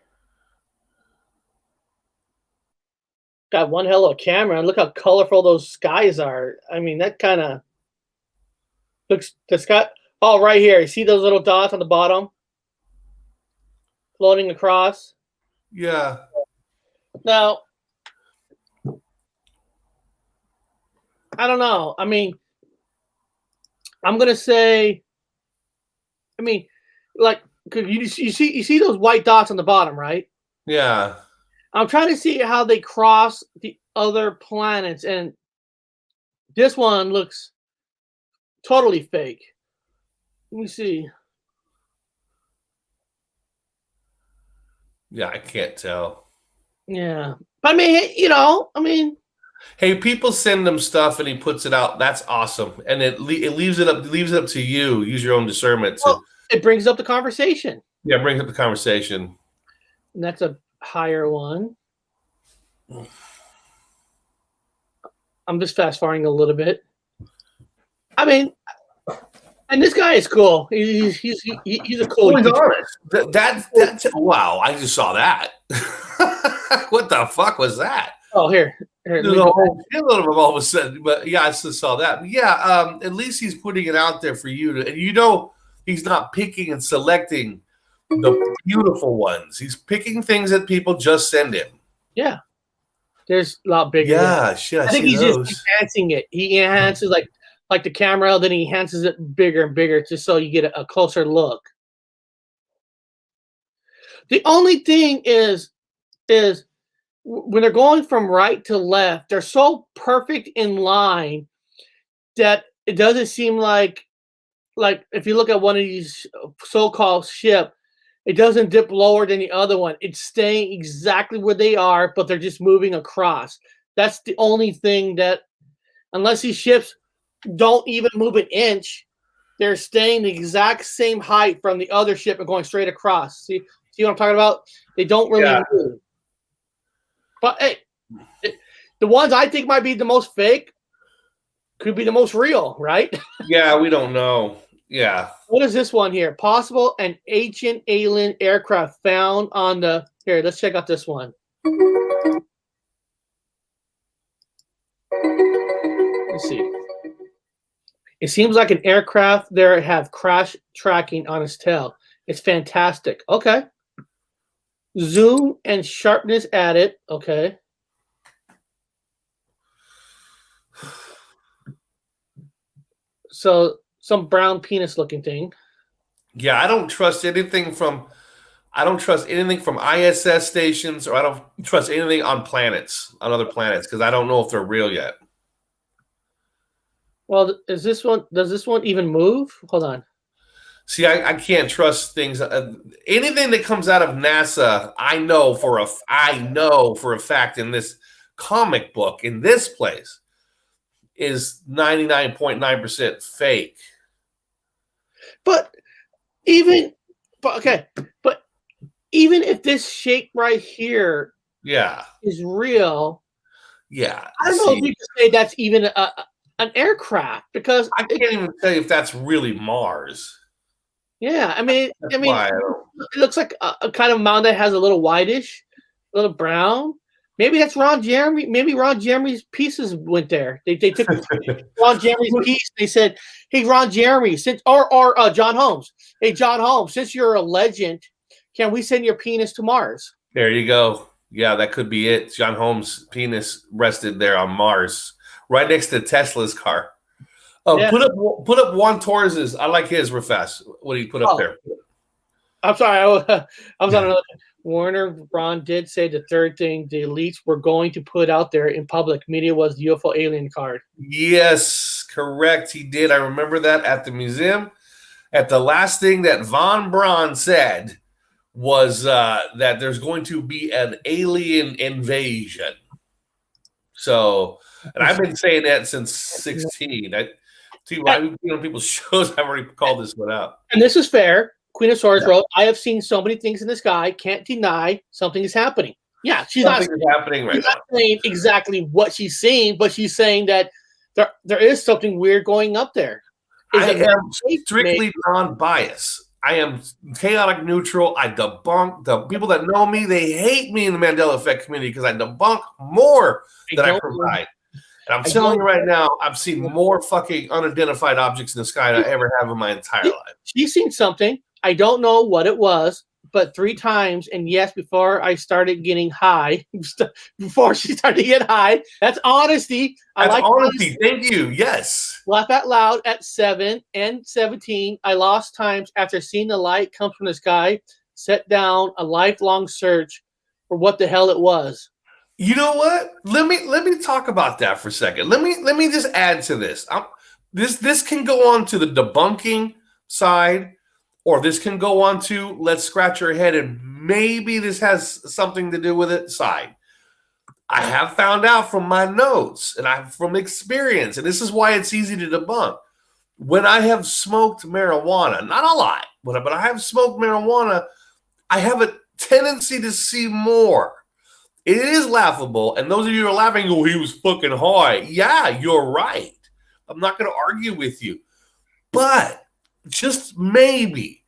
Got one hell of a camera, and look how colorful those skies are. I mean, that kind of looks the sky. Oh, right here. You see those little dots on the bottom floating across? Yeah. Now, I don't know. I mean, I'm gonna say. I mean, like, cause you see those white dots on the bottom, right? Yeah. I'm trying to see how they cross the other planets, and this one looks totally fake. Let me see. Yeah, I can't tell. Yeah, but I mean, hey, people send him stuff and he puts it out. That's awesome, and it leaves it up to you. Use your own discernment. It brings up the conversation. Yeah, brings up the conversation. And that's a higher one. I'm just fast forwarding a little bit. I mean, and this guy is cool. He's a cool. He's honest. That's wow! I just saw that. What the fuck was that? Oh, here. A little of all of a sudden, but yeah, I just saw that. But yeah, at least he's putting it out there for you to, and he's not picking and selecting the beautiful ones. He's picking things that people just send him. Yeah, there's a lot bigger. Yeah, shit. I think he's just enhancing it. He enhances like the camera, then he enhances it bigger and bigger, just so you get a closer look. The only thing is when they're going from right to left, they're so perfect in line that it doesn't seem like like if you look at one of these so-called ship, it doesn't dip lower than the other one. It's staying exactly where they are, but they're just moving across. That's the only thing that, unless these ships don't even move an inch, they're staying the exact same height from the other ship and going straight across. See what I'm talking about? They don't really move. But hey, the ones I think might be the most fake could be the most real, right? Yeah, we don't know. Yeah. What is this one here? Possible and ancient alien aircraft found on the... Here, let's check out this one. Let's see. It seems like an aircraft there have crash tracking on its tail. It's fantastic. Okay. Zoom and sharpness added. Okay. So some brown penis looking thing. Yeah, I don't trust anything from ISS stations, or I don't trust anything on other planets, because I don't know if they're real yet. Well, does this one even move? Hold on. See, I can't trust things. Anything that comes out of NASA, I know for a fact in this comic book, in this place, is 99.9% fake. But even if this shape right here, is real, I don't know if you can say that's even an aircraft, because I can't even tell you if that's really Mars. Yeah, I mean, it looks like a kind of mound that has a little whitish, a little brown. Maybe that's Ron Jeremy. Maybe Ron Jeremy's pieces went there. They took Ron Jeremy's piece. They said, "Hey, Ron Jeremy, or John Holmes. Hey, John Holmes, since you're a legend, can we send your penis to Mars?" There you go. Yeah, that could be it. John Holmes' penis rested there on Mars, right next to Tesla's car. Oh, yeah. Put up Juan Torres's. I like his real fast. What do you put up there? I'm sorry. I was on another. Warner Braun did say the third thing the elites were going to put out there in public media was the UFO alien card. Yes, correct. He did. I remember that at the museum. At the last thing that Von Braun said was that there's going to be an alien invasion. So, and I've been saying that since 16. People's shows, I've already called this one out. And this is fair. Queen of Swords wrote, "I have seen so many things in the sky. Can't deny something is happening." Yeah, she's not saying exactly what she's seeing, but she's saying that there is something weird going up there. I am strictly non-biased. I am chaotic neutral. I debunk. The people that know me, they hate me in the Mandela Effect community because I debunk more than I provide. And I'm telling you right now, I've seen more fucking unidentified objects in the sky than I ever have in my entire life. She's seen something. I don't know what it was, but 3 times. And yes, before I started getting high, before she started to get high, that's honesty. I like honesty. Thank you. Yes. Laugh out loud at 7 and 17. I lost times after seeing the light come from the sky, set down a lifelong search for what the hell it was. You know what? Let me talk about that for a second. Let me just add to this. This can go on to the debunking side, or this can go on to let's scratch our head and maybe this has something to do with it side. I have found out from my notes and from experience, and this is why it's easy to debunk. When I have smoked marijuana, not a lot, but I have smoked marijuana, I have a tendency to see more. It is laughable, and those of you who are laughing, oh, he was fucking high. Yeah, you're right. I'm not going to argue with you. But just maybe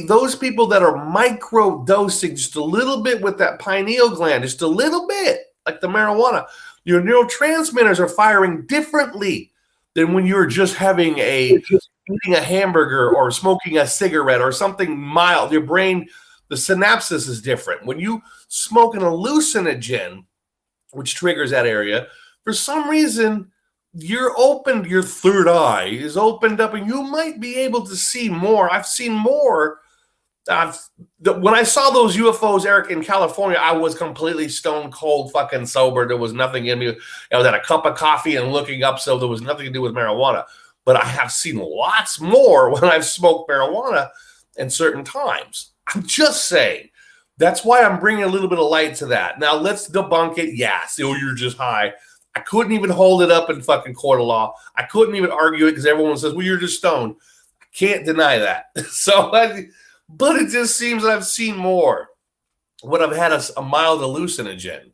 those people that are micro-dosing just a little bit with that pineal gland, just a little bit, like the marijuana, your neurotransmitters are firing differently than when you're just eating a hamburger or smoking a cigarette or something mild. Your brain, the synapses is different. When you smoke an hallucinogen, which triggers that area, for some reason, your third eye is opened up and you might be able to see more. I've seen more. When I saw those UFOs, Eric, in California, I was completely stone cold fucking sober. There was nothing in me. I was at a cup of coffee and looking up, so there was nothing to do with marijuana. but I have seen lots more when I've smoked marijuana in certain times. I'm just saying. That's why I'm bringing a little bit of light to that. Now, let's debunk it. Yes, you're just high. I couldn't even hold it up in fucking court of law. I couldn't even argue it because everyone says, well, you're just stoned. I can't deny that. But it just seems I've seen more when I've had a mild hallucinogen.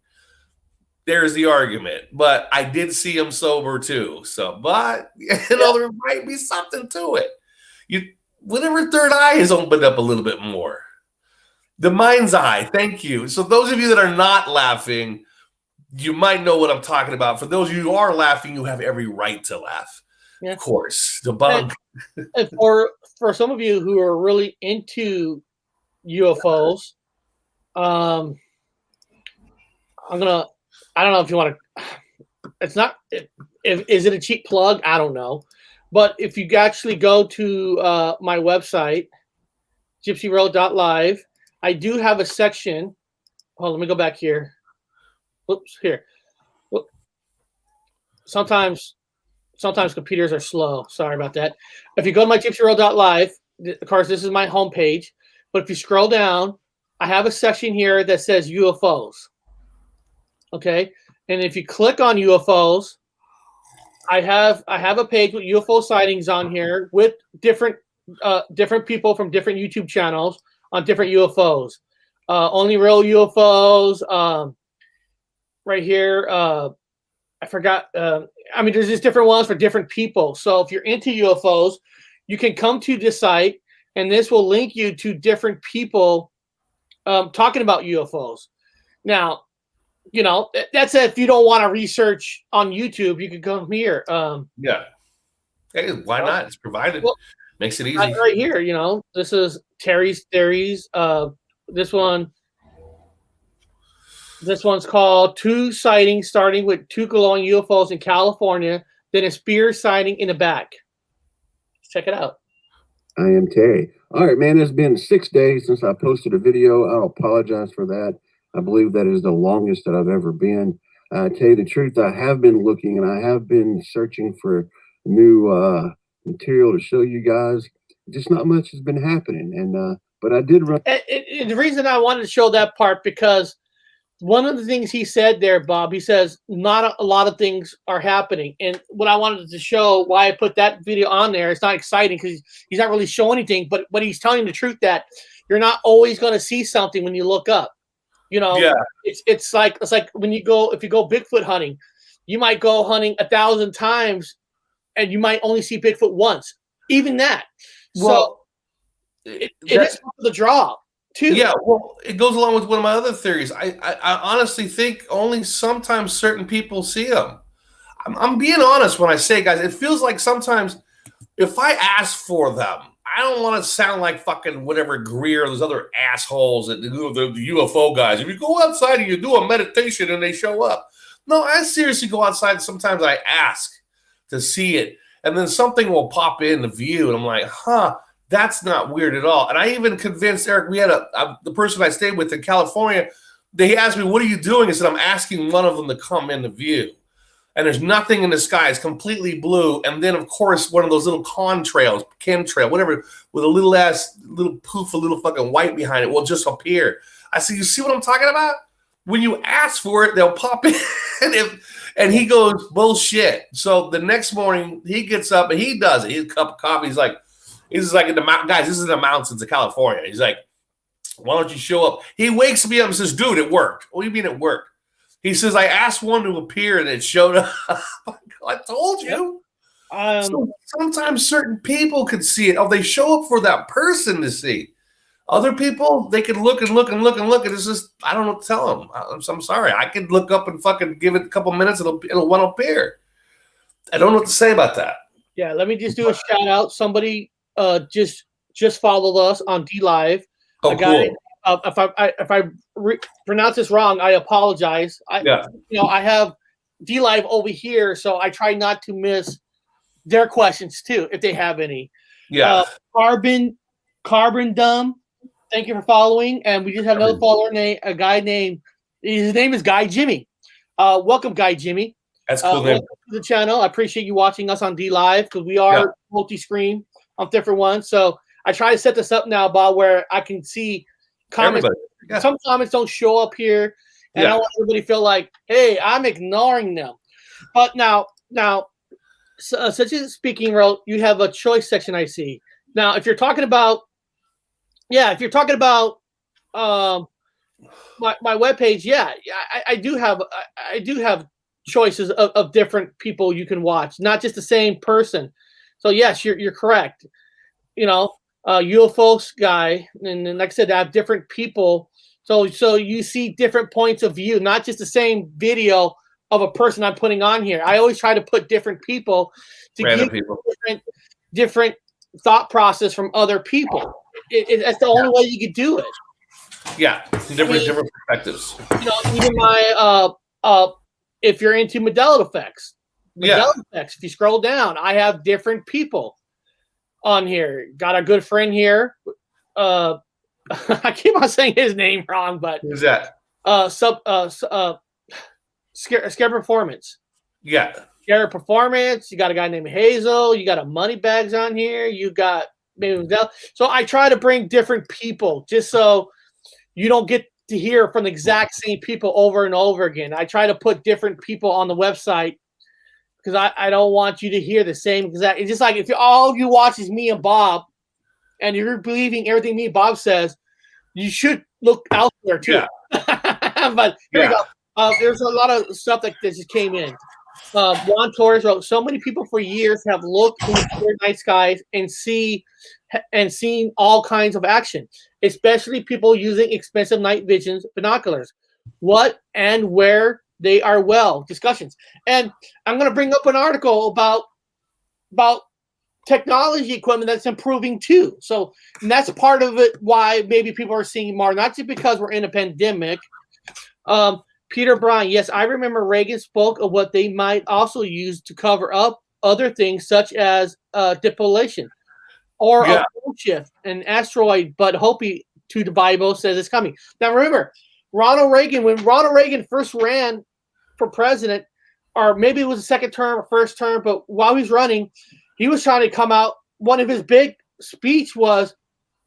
There's the argument. But I did see him sober too. But there might be something to it. Whatever third eye is opened up a little bit more. The mind's eye. Thank you. So those of you that are not laughing, you might know what I'm talking about. For those of you who are laughing, you have every right to laugh. Yeah. Of course. Debunk. And for some of you who are really into UFOs, I don't know if you want to, it's not, is it a cheap plug? I don't know. But if you actually go to my website, gypsyroad.live, I do have a section. Oh, let me go back here. Oops, here. Sometimes computers are slow. Sorry about that. If you go to my gypsyroad.live, of course, this is my homepage. But if you scroll down, I have a section here that says UFOs. Okay, and if you click on UFOs, I have a page with UFO sightings on here with different people from different YouTube channels on different UFOs. Only Real UFOs. Right here, I forgot. There's just different ones for different people. So if you're into UFOs, you can come to this site, and this will link you to different people talking about UFOs. Now, that's if you don't want to research on YouTube, you could come here. Yeah. Hey, why not? It's provided. Makes it easy. Right here, this is Terry's Theories. This one's called 2 Sightings, starting with 2 glowing UFOs in California, then a spear sighting in the back. Check it out. I am Terry. All right, man, it's been 6 days since I posted a video. I'll apologize for that. I believe that is the longest that I've ever been. I tell you the truth, I have been looking and I have been searching for new material to show you guys. Just not much has been happening. And but I did run. And the reason I wanted to show that part, because one of the things he said there, Bob, he says not a lot of things are happening. And what I wanted to show, why I put that video on there, it's not exciting because he's not really showing anything, but he's telling the truth that you're not always going to see something when you look up. It's like when if you go Bigfoot hunting, you might go hunting 1,000 times and you might only see Bigfoot once. Even that. Well, so it is the draw. Too. Yeah, well, it goes along with one of my other theories. I honestly think only sometimes certain people see them. I'm being honest when I say, guys, it feels like sometimes if I ask for them, I don't want to sound like fucking whatever Greer, those other assholes that the UFO guys. If you go outside and you do a meditation and they show up. No, I seriously go outside. Sometimes I ask to see it, and then something will pop in the view, and I'm like, that's not weird at all. And I even convinced Eric, we had the person I stayed with in California, they asked me, what are you doing? I said, I'm asking one of them to come in the view. And there's nothing in the sky. It's completely blue. And then, of course, one of those little chemtrail, whatever, with a little poof, a little fucking white behind it will just appear. I said, you see what I'm talking about? When you ask for it, they'll pop in. And he goes, bullshit. So the next morning, he gets up and he does it. He has a cup of coffee. He's like in the mountains. Guys, this is in the mountains of California. He's like, why don't you show up? He wakes me up and says, dude, it worked. What do you mean it worked? He says, I asked one to appear and it showed up. I told you. So sometimes certain people could see it. Oh, they show up for that person to see. Other people, they could look and look and look and look. And it's just, I don't know what to tell them. I'm sorry. I could look up and fucking give it a couple minutes. It'll want to appear. I don't know what to say about that. Yeah, let me just do a shout out. Somebody just followed us on DLive. Oh, a guy, cool. If I pronounce this wrong, I apologize. I have DLive over here, so I try not to miss their questions too, if they have any. Yeah. Carbon Dumb. Thank you for following, and we just have another follower a guy named. His name is Guy Jimmy. Welcome, Guy Jimmy. That's cool. Welcome to the channel. I appreciate you watching us on D Live because we are multi-screen on different ones. So I try to set this up now, Bob, where I can see comments. Some comments don't show up here, and I don't want everybody to feel like, hey, I'm ignoring them. But now, such as speaking wrote, you have a choice section. I see. Now, if you're talking about, my webpage, I do have choices of different people you can watch, not just the same person. So yes, you're correct. U.F.O.s guy, and like I said, I have different people. So you see different points of view, not just the same video of a person I'm putting on here. I always try to put different people to give different thought process from other people. That's the only way you could do it. Yeah, different perspectives. Even my if you're into Mandela effects, if you scroll down, I have different people on here. Got a good friend here. I keep on saying his name wrong, but who's that? Scare Performance. Yeah. Scare Performance. You got a guy named Hazel. You got a Moneybags on here. You got maybe so I try to bring different people just so you don't get to hear from the exact same people over and over again. I try to put different people on the website because I don't want you to hear the same exact. It's just like if all you watch is me and Bob, and you're believing everything me and Bob says, you should look elsewhere too. Yeah. But here we go. There's a lot of stuff that just came in. Juan Torres wrote, so many people for years have looked in the clear night skies and seen all kinds of action, especially people using expensive night vision binoculars. What and where they are discussions. And I'm going to bring up an article about technology equipment that's improving too. So that's part of it why maybe people are seeing more, not just because we're in a pandemic. Peter Bryan, yes, I remember Reagan spoke of what they might also use to cover up other things such as depolation or a pole shift, an asteroid, but Hopi to the Bible says it's coming. Now remember, when Ronald Reagan first ran for president, or maybe it was a second term or first term, but while he's running, he was trying to come out. One of his big speech was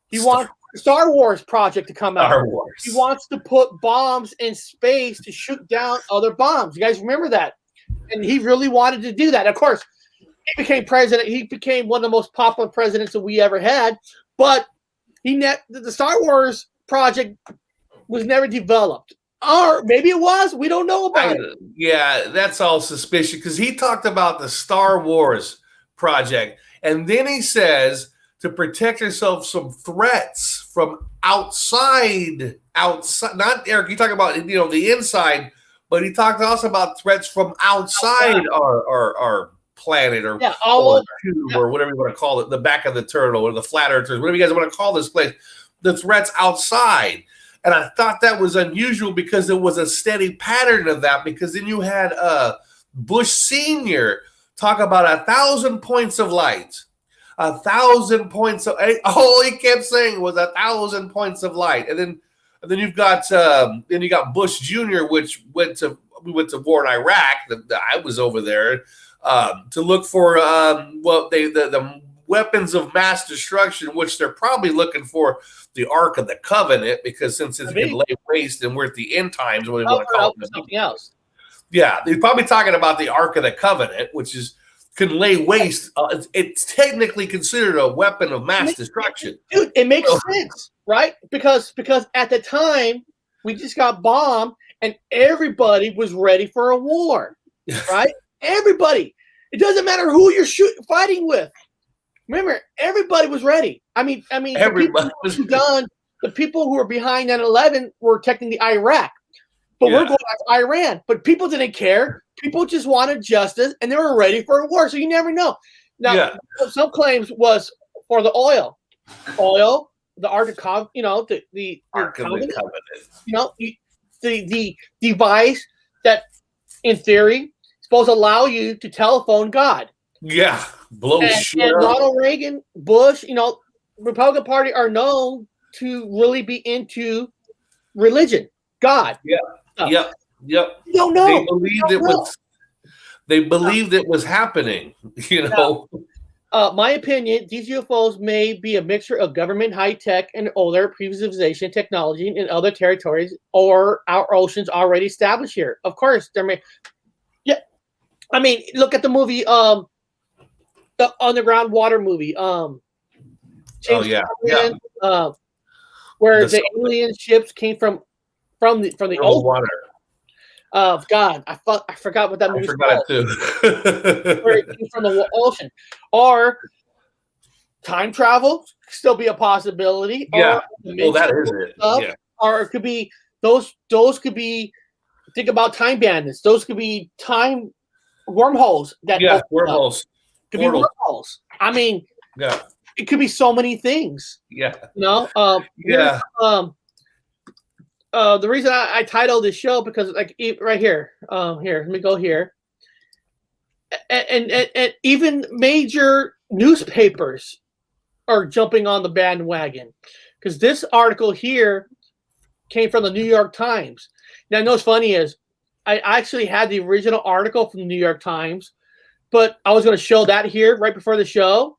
he wants the Star Wars project to come out. He wants to put bombs in space to shoot down other bombs. You guys remember that? And he really wanted to do that. Of course, he became president. He became one of the most popular presidents that we ever had. But the Star Wars project was never developed. Or maybe it was. We don't know about it. Yeah, that's all suspicious because he talked about the Star Wars project. And then he says to protect yourself from threats from outside, not Eric, you talk about the inside, but he talked also about threats from outside our planet or tube or whatever you want to call it, the back of the turtle or the flat earthers, whatever you guys want to call this place, the threats outside. And I thought that was unusual because it was a steady pattern of that, because then you had Bush Sr. talk about 1,000 points of light. 1,000 points of all he kept saying was 1,000 points of light, and then you've got you got Bush Jr., which we went to war in Iraq. I was over there to look for the weapons of mass destruction, which they're probably looking for the Ark of the Covenant, because since it's been laid waste and we're at the end times, what do you want to call it? Something else. Yeah, they're probably talking about the Ark of the Covenant, which can lay waste. It's technically considered a weapon of mass destruction. Dude, it makes sense, right? Because at the time we just got bombed and everybody was ready for a war, right? Everybody. It doesn't matter who you're fighting with. Remember, everybody was ready. I mean, everybody was done. The people who were behind 9/11 were technically Iraq. But we're going back to Iran. But people didn't care. People just wanted justice, and they were ready for a war. So you never know. Now, some claims was for the oil, the Ark of the Ark of the Covenant. The device that, in theory, is supposed to allow you to telephone God. Yeah, and Ronald Reagan, Bush, Republican Party are known to really be into religion, God. Yeah. Yep. You don't know. They believed it was. They believed it was happening, you know. My opinion, these UFOs may be a mixture of government high-tech and older previous civilization technology in other territories or our oceans already established here. Of course, there may... Yeah. I mean, look at the movie, the underground water movie. James Cameron, where the alien ships came from the ocean. Water. God, I forgot what that movie was called. Too. Where it came from the ocean. Or time travel still be a possibility. Yeah. Or well, that is it. Stuff, yeah. Or it could be those could be, think about time bandits. Those could be time wormholes that wormholes. Could be wormholes. I mean, it could be so many things. Yeah. You know? The reason I titled this show because like right here, here, let me go here. And even major newspapers are jumping on the bandwagon because this article here came from the New York Times. Now, I know what's funny is I actually had the original article from the New York Times, but I was going to show that here right before the show.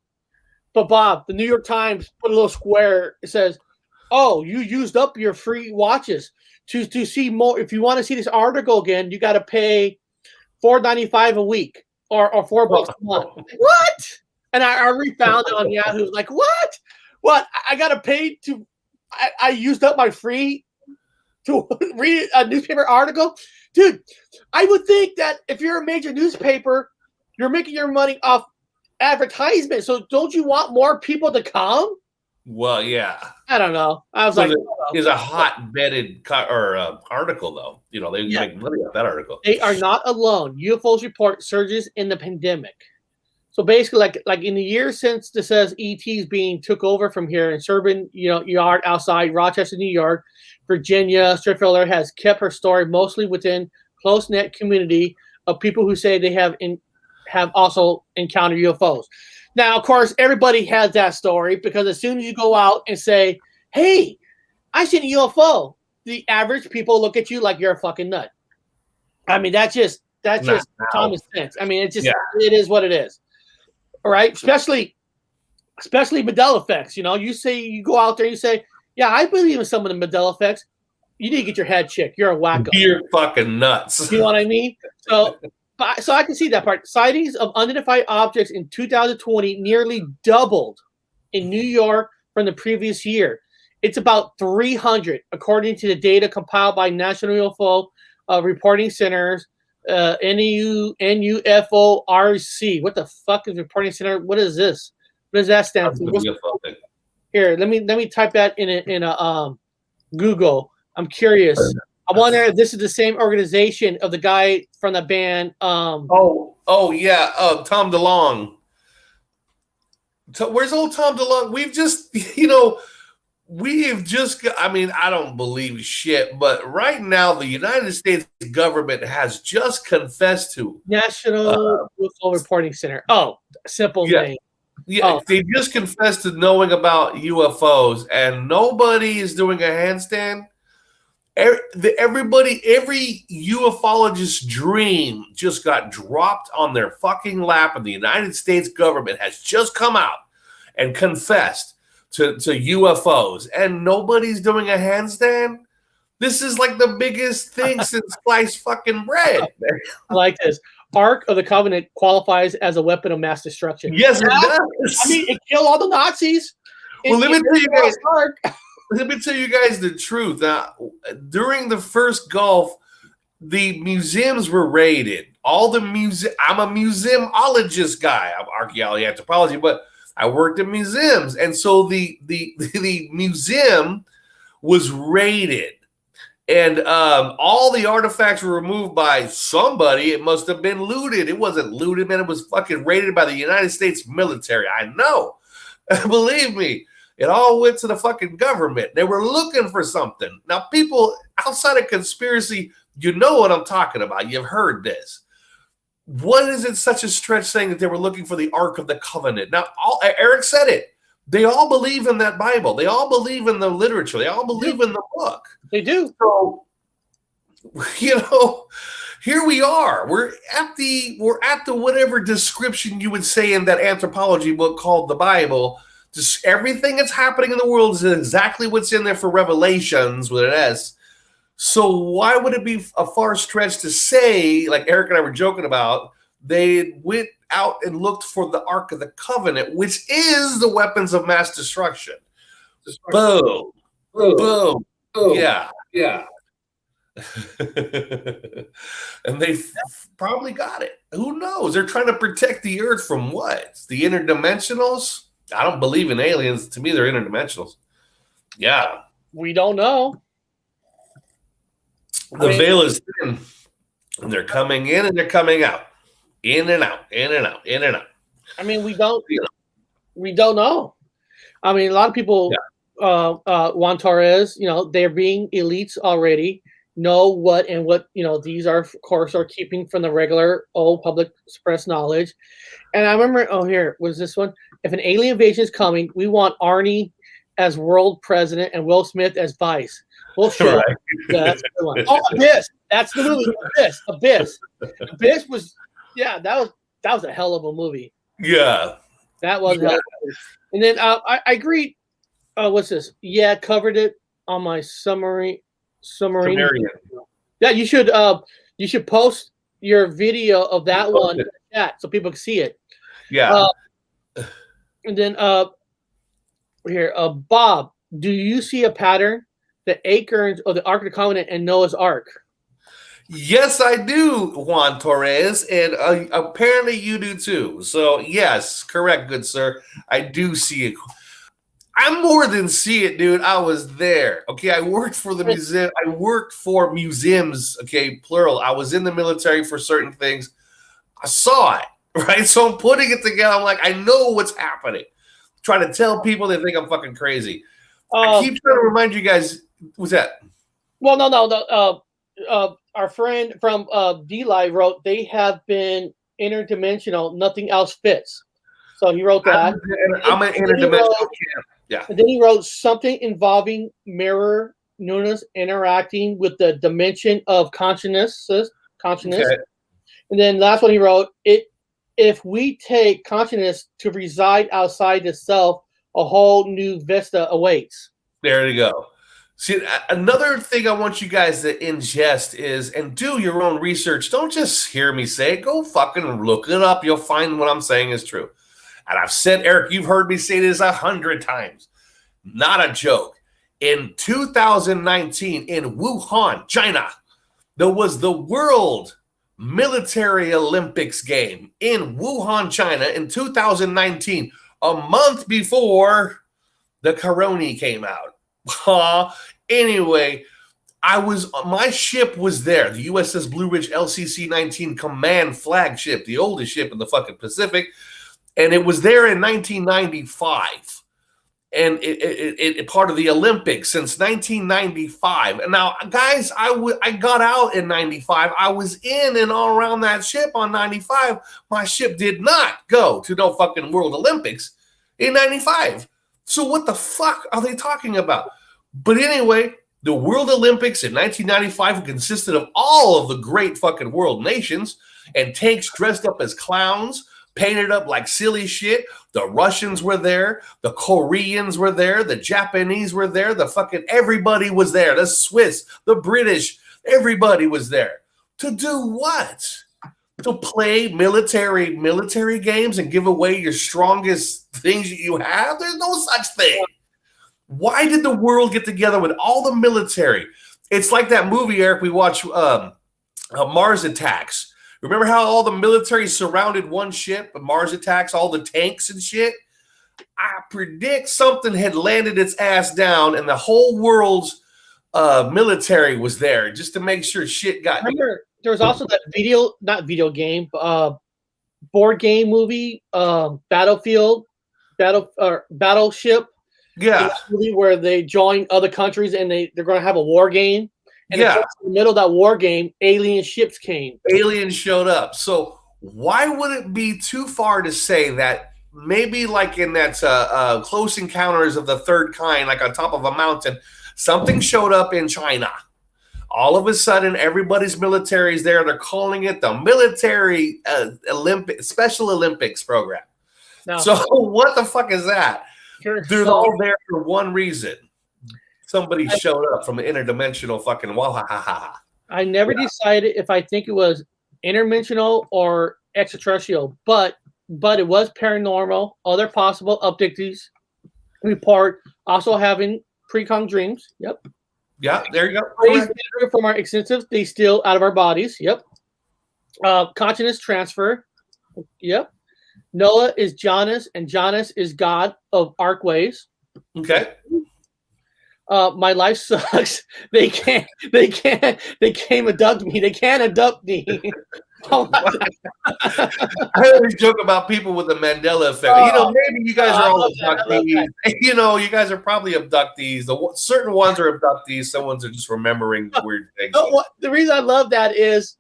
But Bob, the New York Times put a little square. It says, "Oh, you used up your free watches. To see more, if you want to see this article again, you got to pay $4.95 a week or $4 a month." What? And I refound it on Yahoo. Like, what? What? I got to pay to? I used up my free to read a newspaper article, dude. I would think that if you're a major newspaper, you're making your money off advertisement. So don't you want more people to come? Well, yeah. I don't know. I was like, it's a hot-bedded article, though. You know, they make money off that article. They are not alone. UFOs report surges in the pandemic. So basically, like in the years since this says ETs being took over from here in suburban, yard outside Rochester, New York, Virginia, Stripfiller has kept her story mostly within close-knit community of people who say they have also encountered UFOs. Now, of course, everybody has that story because as soon as you go out and say, "Hey, I seen a UFO," the average people look at you like you're a fucking nut. I mean, that's just common sense. I mean, it is what it is. All right, especially Mandela effects. You know, you go out there and you say, "Yeah, I believe in some of the Mandela effects." You need to get your head checked. You're a wacko. You're fucking nuts. You know what I mean? So I can see that part. Sightings of unidentified objects in 2020 nearly doubled in New York from the previous year. It's about 300, according to the data compiled by National UFO Reporting Centers, U.F.O.s. What the fuck is Reporting Center? What is this? What does that stand for? Here, let me type that in a Google. I'm curious. I wonder if this is the same organization of the guy from the band. Tom DeLonge. Where's old Tom DeLonge? I don't believe shit, but right now the United States government has just confessed to National UFO Reporting Center. Oh, simple name. Yeah, they just confessed to knowing about UFOs, and nobody is doing a handstand. Every ufologist's dream just got dropped on their fucking lap, and the United States government has just come out and confessed to UFOs, and nobody's doing a handstand. This is like the biggest thing since sliced fucking bread. I like this. Ark of the Covenant qualifies as a weapon of mass destruction. Yes, it does. I mean, it killed all the Nazis. Well, let me tell you guys. Let me tell you guys the truth. During the first Gulf, the museums were raided. I'm a museumologist guy. I'm archaeology, anthropology, but I worked in museums, and so the museum was raided, and all the artifacts were removed by somebody. It must have been looted. It wasn't looted, man. It was fucking raided by the United States military. I know. Believe me. It all went to the fucking government. They were looking for something. Now, people outside of conspiracy, you know what I'm talking about. You've heard this. What is it such a stretch saying that they were looking for the Ark of the Covenant? Now, Eric said it. They all believe in that Bible. They all believe in the literature. They all believe in the book. They do. So, here we are. We're at the whatever description you would say in that anthropology book called the Bible. Just everything that's happening in the world is exactly what's in there for Revelations with an S. So why would it be a far stretch to say, like Eric and I were joking about, they went out and looked for the Ark of the Covenant, which is the weapons of mass destruction. Boom. Boom. Boom. Yeah. Yeah. And they probably got it. Who knows? They're trying to protect the Earth from what? The interdimensionals? I don't believe in aliens. To me, they're interdimensionals. Yeah. We don't know. The veil is thin. And they're coming in and they're coming out. In and out, in and out, in and out. I mean, we don't know. I mean, a lot of people, Juan Torres, they're being elites already, know what, these are, of course, are keeping from the regular old public express knowledge. And I remember, here was this one. If an alien invasion is coming, we want Arnie as world president and Will Smith as vice. Well, sure. Right. Yeah, that's the one. Oh, Abyss. That's the movie. Abyss. Abyss was, that was a hell of a movie. Yeah. That was a hell of a movie. And then I agreed. What's this? Yeah, covered it on my submarine. Yeah, you should post your video of that one in the chat so people can see it. Yeah. And then here, Bob, do you see a pattern? The acorns of the Ark of the Covenant and Noah's Ark. Yes, I do, Juan Torres, and apparently you do too. So yes, correct, good sir. I do see it. I more than see it, dude. I was there. Okay, I worked for the museum. I worked for museums. Okay, plural. I was in the military for certain things. I saw it, right? So I'm putting it together. I'm like, I know what's happening. Trying to tell people they think I'm fucking crazy. I keep trying to remind you guys. What's that? Well, no. Our friend from D-Live wrote, they have been interdimensional. Nothing else fits. So he wrote that. I'm an interdimensional camp. Yeah. And then he wrote something involving mirror neurons interacting with the dimension of consciousness. Okay. And then last one he wrote, if we take consciousness to reside outside the self, a whole new vista awaits. There you go. See, another thing I want you guys to ingest is, and do your own research. Don't just hear me say it. Go fucking look it up. You'll find what I'm saying is true. And I've said, Eric, you've heard me say this 100 times. Not a joke. In 2019, in Wuhan, China, there was the World Military Olympics game in Wuhan, China in 2019, a month before the corona came out. Anyway, my ship was there. The USS Blue Ridge LCC-19 Command flagship, the oldest ship in the fucking Pacific. And it was there in 1995. And it part of the Olympics since 1995. And now, guys, I got out in 95. I was in and all around that ship on 95. My ship did not go to no fucking World Olympics in 95. So what the fuck are they talking about? But anyway, the World Olympics in 1995 consisted of all of the great fucking world nations and tanks dressed up as clowns, painted up like silly shit. The Russians were there. The Koreans were there. The Japanese were there. The fucking everybody was there. The Swiss, the British, everybody was there. To do what? To play military games and give away your strongest things that you have? There's no such thing. Why did the world get together with all the military? It's like that movie, Eric, we watched Mars Attacks. Remember how all the military surrounded one ship, Mars Attacks, all the tanks and shit? I predict something had landed its ass down and the whole world's military was there just to make sure shit got... Remember, there was also that board game movie, Battleship. Yeah. Movie where they join other countries and they're going to have a war game. And yeah. In the middle of that war game, alien ships came. Aliens showed up. So why would it be too far to say that maybe like in that Close Encounters of the Third Kind, like on top of a mountain, something showed up in China. All of a sudden, everybody's military is there. They're calling it the military Special Olympics program. No. So what the fuck is that? They're all there for one reason. Somebody showed up from the interdimensional fucking wahahaha. I never decided if I think it was interdimensional or extraterrestrial, but it was paranormal. Other possible abductees report also having precon dreams. Yep. Yeah, there you go. From our extensive, they steal out of our bodies. Yep. Consciousness transfer. Yep. Noah is Janus, and Janus is God of Arcways. Okay. My life sucks. They can't abduct me. They can't abduct me. I always joke about people with the Mandela effect. Maybe you guys are all abductees. You guys are probly abductees. Certain ones are abductees. Some ones are just remembering weird things. The reason I love that is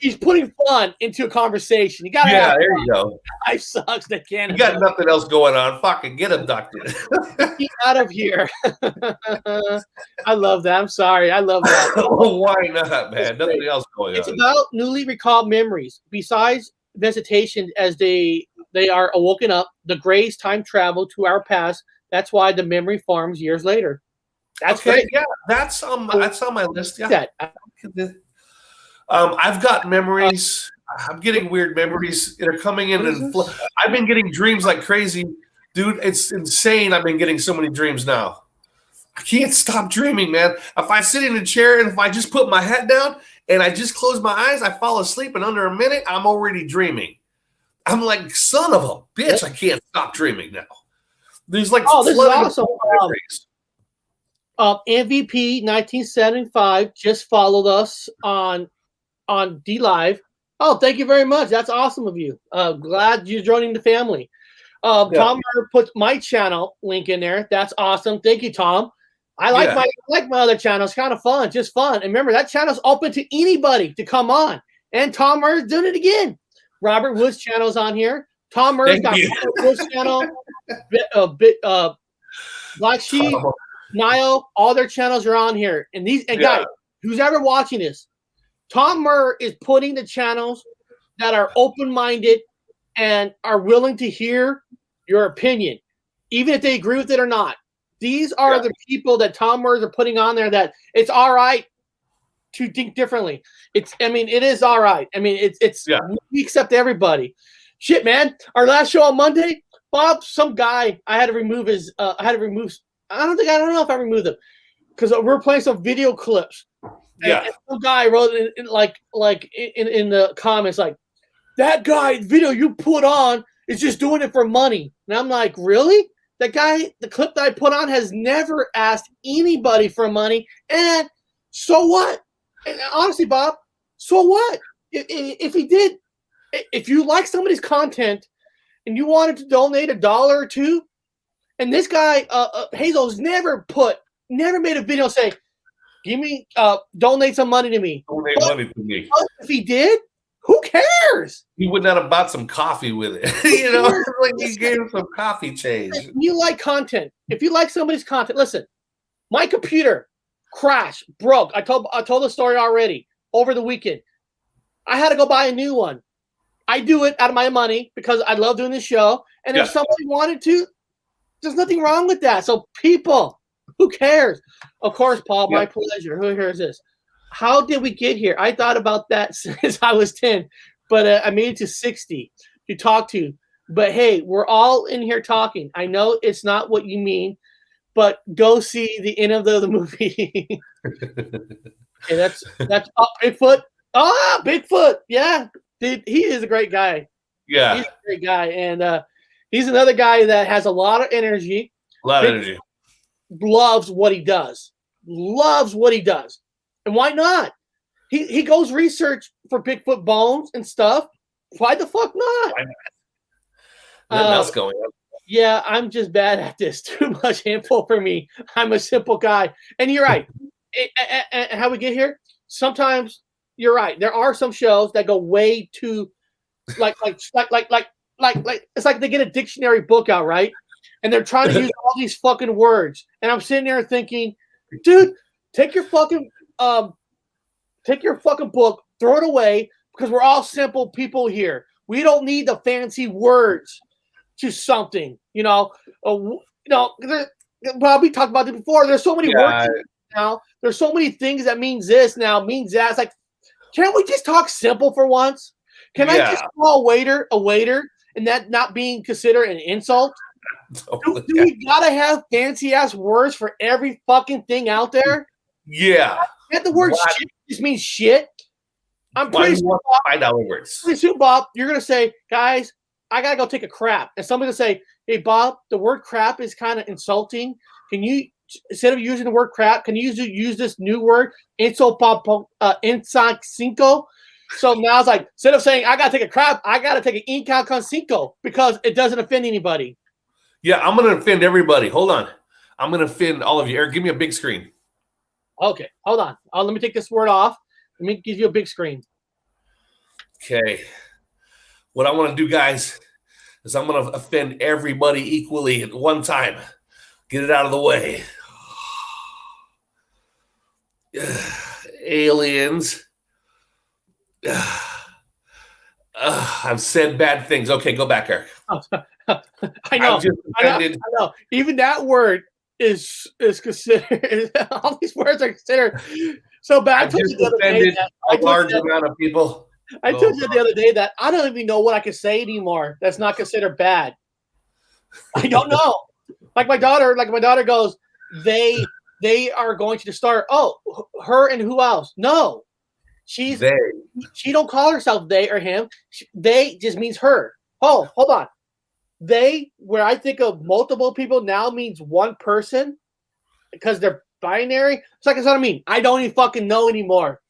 he's putting fun into a conversation. You got there you go. Life sucks. They can't. You got nothing else going on. Fucking get abducted. Get out of here. I love that. I'm sorry. I love that. Why not, man? Nothing else going on. It's about newly recalled memories. Besides visitation, as they are awoken up, the Greys time travel to our past. That's why the memory forms years later. That's great. Yeah, that's on my list. Yeah. I've got memories. I'm getting weird memories that are coming in, and I've been getting dreams like crazy, dude. It's insane. I've been getting so many dreams now. I can't stop dreaming, man. If I sit in a chair and if I just put my head down and I just close my eyes, I fall asleep, and under a minute, I'm already dreaming. I'm like, son of a bitch, I can't stop dreaming now. There's like, this is awesome. MVP 1975 just followed us on D Live. Oh, thank you very much. That's awesome of you. Glad you're joining the family. Tom put my channel link in there. That's awesome. Thank you, Tom. I like my other channel. It's kind of fun, just fun. And remember, that channel's open to anybody to come on. And Tom Murray's doing it again. Robert Wood's channel's on here. Tom Murray's got Robert Wood's channel. Black Sheep, Nile, all their channels are on here. And guys, who's ever watching this, Tom Murray is putting the channels that are open-minded and are willing to hear your opinion, even if they agree with it or not. These are the people that Tom Murray are putting on there that it's all right to think differently. It is all right. We accept everybody. Shit, man. Our last show on Monday, Bob, some guy, I had to remove his, I don't know if I removed them because we're playing some video clips. And some guy wrote in the comments like, that guy video you put on is just doing it for money. And I'm like, really? That guy, the clip that I put on has never asked anybody for money. And so what? And honestly, Bob, so what? If he did, if you like somebody's content and you wanted to donate $1 or $2, and this guy, Hazel's never made a video say, give me, donate some money to me. Donate money to me. If he did, who cares? He would not have bought some coffee with it. Like he gave him some coffee change. You like content. If you like somebody's content, listen, my computer crashed, broke. I told the story already over the weekend. I had to go buy a new one. I do it out of my money because I love doing the show. And if somebody wanted to, there's nothing wrong with that. So people, who cares? Of course, Paul, my pleasure. Who hears this? How did we get here? I thought about that since I was 10, but I made it to 60 to talk to. But hey, we're all in here talking. I know it's not what you mean, but go see the end of the movie. Okay, that's Bigfoot. Bigfoot. Yeah, dude, he is a great guy. Yeah, he's a great guy, and he's another guy that has a lot of energy. Energy. Loves what he does. And why not? He goes research for Bigfoot bones and stuff. Why the fuck not? Nothing else going on. Yeah, I'm just bad at this. Too much info for me. I'm a simple guy. And you're right. How we get here? Sometimes you're right. There are some shows that go way too like it's like they get a dictionary book out, right? And they're trying to use all these fucking words. And I'm sitting there thinking, dude, take your fucking take your fucking book, throw it away, because we're all simple people here. We don't need the fancy words to something, well, we talked about it before. There's so many words now. There's so many things that means this now, means that. It's like, can't we just talk simple for once? Can I just call a waiter and that not being considered an insult? Do we gotta have fancy ass words for every fucking thing out there? Yeah. And the word shit just means shit. I'm pretty sure, $5 words. Pretty soon, Bob, you're gonna say, guys, I gotta go take a crap. And somebody's gonna say, hey, Bob, the word crap is kind of insulting. Can you, instead of using the word crap, can you use this new word, inside cinco? So now it's like, instead of saying I gotta take a crap, I gotta take an incal con cinco because it doesn't offend anybody. Yeah, I'm gonna offend everybody. Hold on. I'm gonna offend all of you. Eric, give me a big screen. Okay, hold on. Let me take this word off. Let me give you a big screen. Okay. What I want to do, guys, is I'm going to offend everybody equally at one time. Get it out of the way. Aliens. I've said bad things. Okay, go back, Eric. I know. Even that word is considered. All these words are considered so bad. I just offended a large amount of people. I told you the other day that I don't even know what I can say anymore that's not considered bad. I don't know. Like my daughter goes, they are going to start. Oh, her and who else? No, she don't call herself they or him. They just means her. Oh, hold on. They, where I think of multiple people now, means one person because they're binary. It's like, that's what I mean. I don't even fucking know anymore.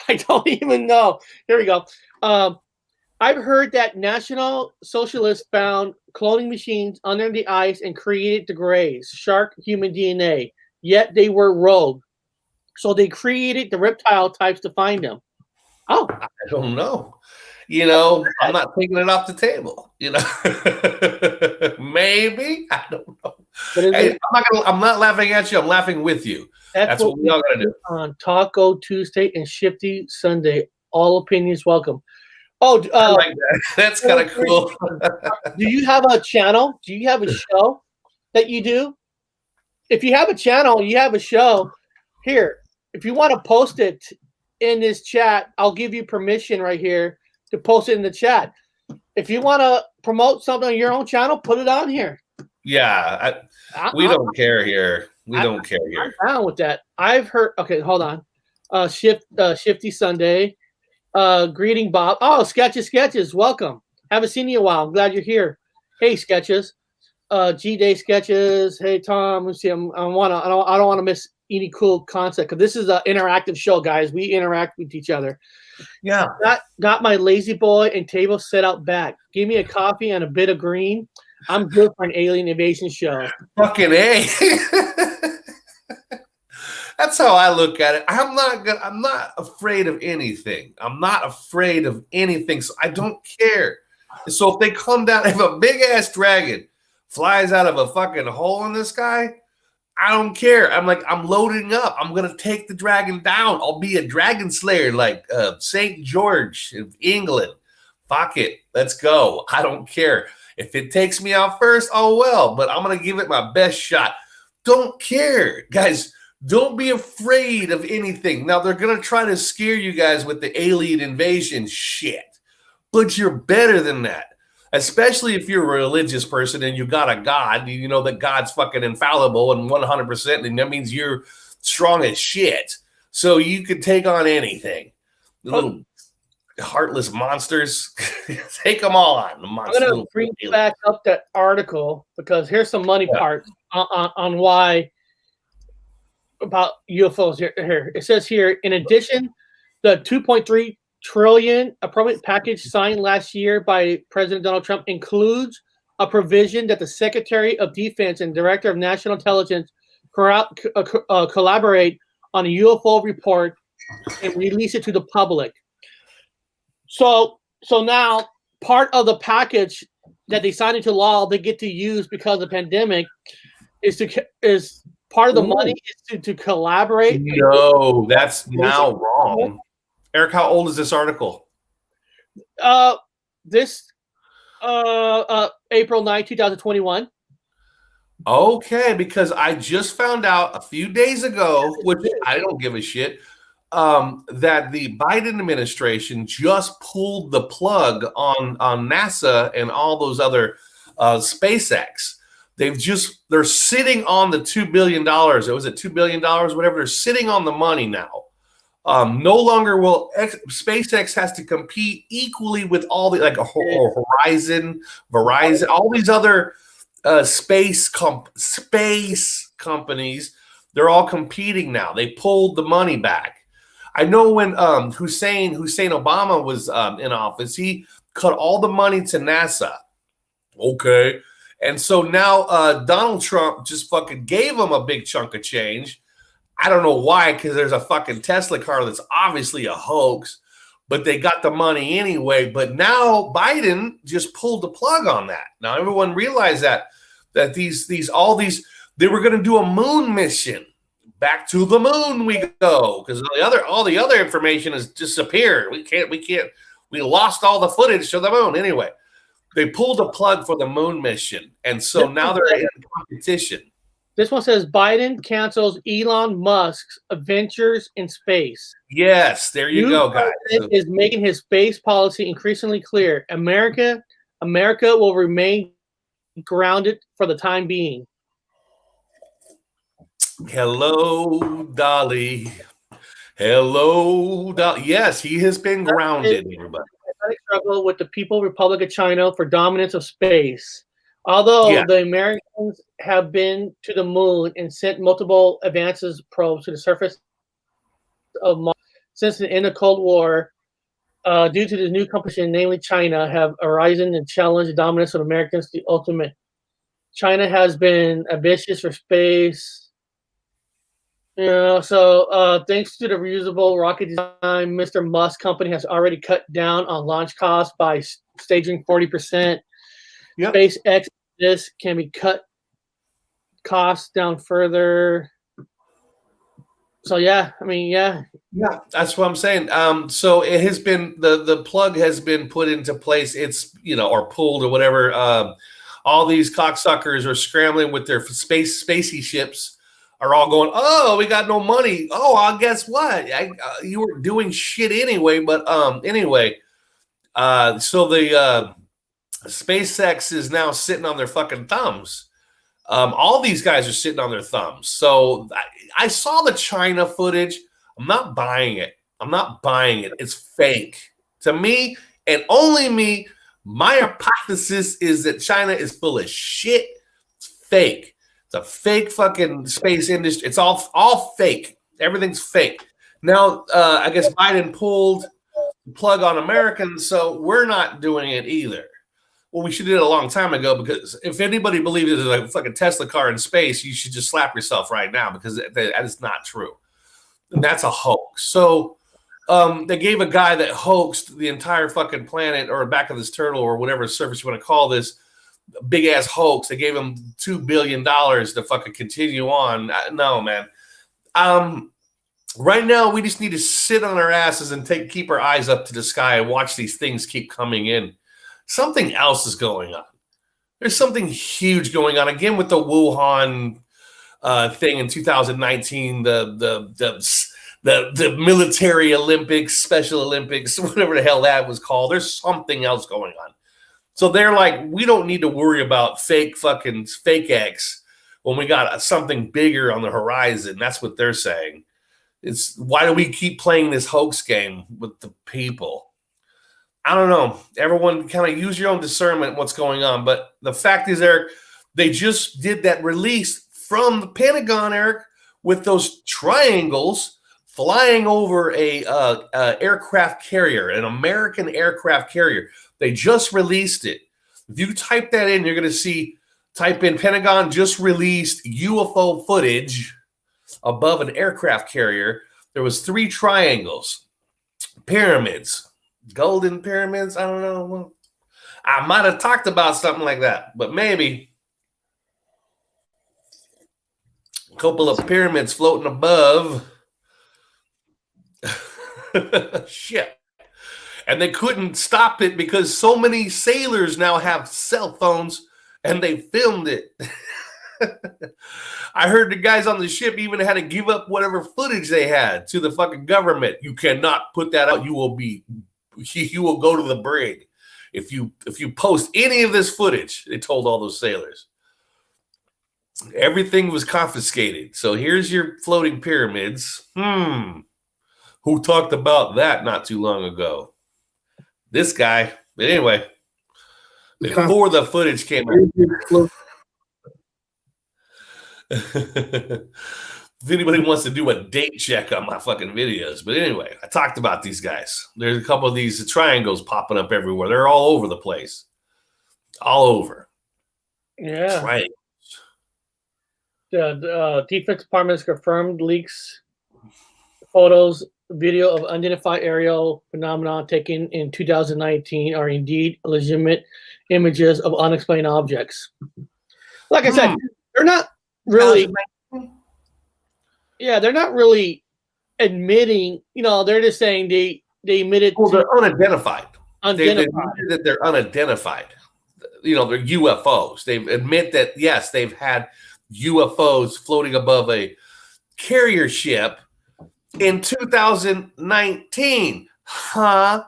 I don't even know. Here we go. I've heard that National Socialists found cloning machines under the ice and created the Greys, shark human DNA. Yet they were rogue. So they created the reptile types to find them. Oh, I don't know. I'm not taking it off the table. Maybe, I don't know. Hey, I'm not laughing at you. I'm laughing with you. That's what we all gotta do on Taco Tuesday and Shifty Sunday. All opinions welcome. Oh, I like that. That's kind of cool. Do you have a channel? Do you have a show that you do? If you have a channel, you have a show. Here, if you want to post it in this chat, I'll give you permission right here to post it in the chat. If you want to promote something on your own channel, put it on here. Yeah, we don't care here. We don't care here. I'm down with that. I've heard. Okay, hold on. Shifty Sunday. Greeting, Bob. Oh, Sketches. Welcome. Haven't seen you in a while. I'm glad you're here. Hey, Sketches. G-Day Sketches. Hey, Tom. Let's see. I don't want to miss any cool concept because this is an interactive show, guys. We interact with each other. Yeah. Got my lazy boy and table set out back. Give me a coffee and a bit of green. I'm good for an alien invasion show. Fucking A. That's how I look at it. I'm not afraid of anything. I'm not afraid of anything. So I don't care. So if they come down, if a big ass dragon flies out of a fucking hole in the sky, I don't care. I'm loading up. I'm gonna take the dragon down. I'll be a dragon slayer like St. George of England. Fuck it. Let's go. I don't care. If it takes me out first, oh well, but I'm gonna give it my best shot. Don't care. Guys, don't be afraid of anything. Now they're gonna try to scare you guys with the alien invasion shit. But you're better than that. Especially if you're a religious person and you got a God, you know that God's fucking infallible and 100%, and that means you're strong as shit. So you could take on anything. The little heartless monsters, take them all on. I'm going to bring back up that article because here's some money parts on why about UFOs here. It says here, in addition, the 2.3 trillion appropriate package signed last year by President Donald Trump includes a provision that the Secretary of Defense and Director of National Intelligence collaborate on a UFO report and release it to the public. So now part of the package that they signed into law they get to use because of the pandemic is part of the money is to collaborate. No, that's now wrong. Eric, how old is this article? This April 9th, 2021. Okay, because I just found out a few days ago, which I don't give a shit, that the Biden administration just pulled the plug on NASA and all those other SpaceX. They're sitting on the $2 billion. It was at $2 billion, whatever. They're sitting on the money now. No longer will SpaceX has to compete equally with all the like Horizon, Verizon, all these other space companies. They're all competing now. They pulled the money back. I know when Hussein Obama was in office, he cut all the money to NASA. Okay. And so now Donald Trump just fucking gave him a big chunk of change. I don't know why, because there's a fucking Tesla car that's obviously a hoax, but they got the money anyway. But now Biden just pulled the plug on that. Now everyone realized that all these they were going to do a moon mission. Back to the moon we go, because all the other information has disappeared. We lost all the footage to the moon anyway. They pulled a plug for the moon mission, and so now they're in competition. This one says Biden cancels Elon Musk's adventures in space. Yes, there you go, guys. Is making his space policy increasingly clear. America will remain grounded for the time being. Hello, Dolly. Hello, Dolly. Yes, he has been grounded, everybody. Struggle with the People's Republic of China for dominance of space. Although the Americans have been to the moon and sent multiple advances probes to the surface of Mars since the end of the Cold War, due to the new competition, namely China, have arisen and challenged the dominance of Americans to the ultimate. China has been ambitious for space. So thanks to the reusable rocket design, Mr. Musk company has already cut down on launch costs by staging 40%. Yep. SpaceX, this can be cut costs down further. So yeah, that's what I'm saying. So it has been the plug has been put into place. It's or pulled or whatever. All these cocksuckers are scrambling with their spacey ships. Are all going, oh, we got no money. Oh, I guess what? You were doing shit anyway. But anyway, so the SpaceX is now sitting on their fucking thumbs. All these guys are sitting on their thumbs. So I saw the China footage. I'm not buying it. It's fake. To me, and only me, my hypothesis is that China is full of shit. It's fake. It's a fake fucking space industry. It's all fake. Everything's fake. Now, I guess Biden pulled the plug on Americans, so we're not doing it either. Well, we should have did it a long time ago, because if anybody believes there's a fucking Tesla car in space, you should just slap yourself right now, because that is not true. And that's a hoax. So they gave a guy that hoaxed the entire fucking planet, or back of this turtle, or whatever service you want to call this, big ass hoax. They gave him $2 billion to fucking continue on. No, man. Right now, we just need to sit on our asses and keep our eyes up to the sky and watch these things keep coming in. Something else is going on. There's something huge going on again with the Wuhan thing in 2019. The military Olympics, Special Olympics, whatever the hell that was called. There's something else going on. So they're like, we don't need to worry about fake X when we got something bigger on the horizon. That's what they're saying. It's why do we keep playing this hoax game with the people? I don't know. Everyone kind of use your own discernment what's going on. But the fact is, Eric, they just did that release from the Pentagon, Eric, with those triangles flying over a aircraft carrier, an American aircraft carrier. They just released it. If you type that in, you're going to type in Pentagon just released UFO footage above an aircraft carrier. There was 3 triangles, pyramids, golden pyramids. I don't know. I might have talked about something like that, but maybe a couple of pyramids floating above. Shit. And they couldn't stop it because so many sailors now have cell phones and they filmed it. I heard the guys on the ship even had to give up whatever footage they had to the fucking government. You cannot put that out. You will go to the brig if you post any of this footage. They told all those sailors. Everything was confiscated. So here's your floating pyramids. Who talked about that not too long ago? This guy. But anyway, before the footage came out. If anybody wants to do a date check on my fucking videos. But anyway, I talked about these guys. There's a couple of these triangles popping up everywhere. They're all over the place. All over. Yeah. Triangles. The Defense Department has confirmed leaks, photos, video of unidentified aerial phenomenon taken in 2019 are indeed legitimate images of unexplained objects. Like I said, they're not really, they're not really admitting, they're just saying they admitted. Well, they're unidentified. They've admitted that they're unidentified. They're UFOs. They admit that, yes, they've had UFOs floating above a carrier ship in 2019. Huh?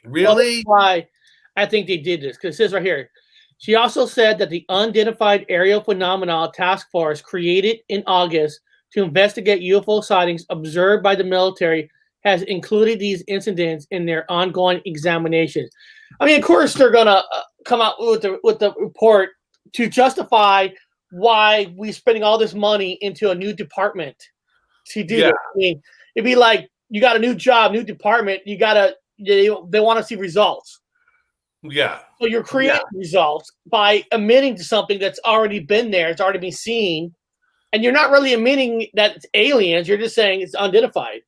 Really? Well, that's why I think they did this, because it says right here. She also said that the Unidentified Aerial Phenomena Task Force created in August to investigate UFO sightings observed by the military has included these incidents in their ongoing examinations. I mean, of course, they're going to come out with the report to justify why we're spending all this money into a new department to do this. I mean, it'd be like, you got a new job, new department, they want to see results. Yeah. So you're creating results by admitting to something that's already been there, it's already been seen, and you're not really admitting that it's aliens, you're just saying it's unidentified.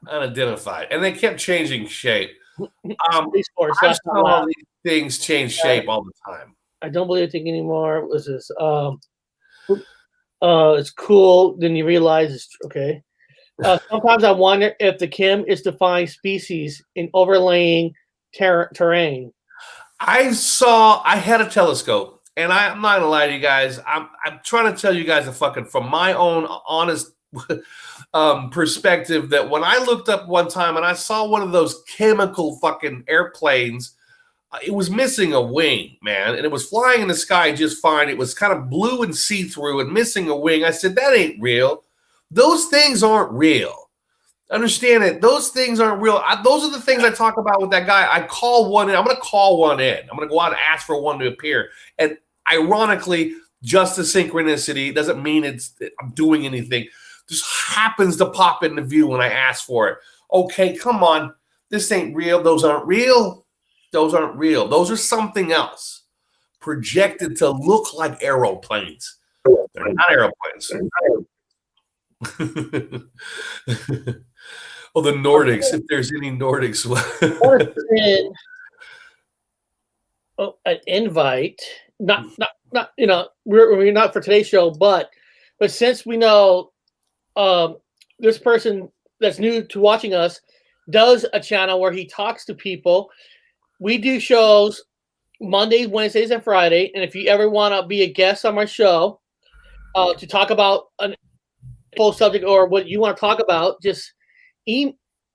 Unidentified. And they kept changing shape. Force, I saw these things change shape all the time. I don't believe it anymore. What's this? It's cool. Then you realize it's okay. Sometimes I wonder if the Kim is defining species in overlaying terrain. I had a telescope, and I'm not gonna lie to you guys. I'm trying to tell you guys from my own honest perspective that when I looked up one time and I saw one of those chemical fucking airplanes, it was missing a wing, man, and it was flying in the sky just fine. It was kind of blue and see-through and missing a wing. I said, that ain't real. Those things aren't real. Understand it. Those things aren't real. Those are the things I talk about with that guy. I call one in. I'm going to call one in. I'm going to go out and ask for one to appear. And ironically, just a synchronicity doesn't mean I'm doing anything. Just happens to pop into view when I ask for it. Okay, come on. This ain't real. Those aren't real. Those aren't real. Those are something else. Projected to look like aeroplanes. They're not aeroplanes. Oh, the Nordics, if there's any Nordics. An invite, not we're not for today's show, but since we know this person that's new to watching us does a channel where he talks to people. We do shows Mondays, Wednesdays, and Friday, and if you ever want to be a guest on my show to talk about an full subject or what you want to talk about, just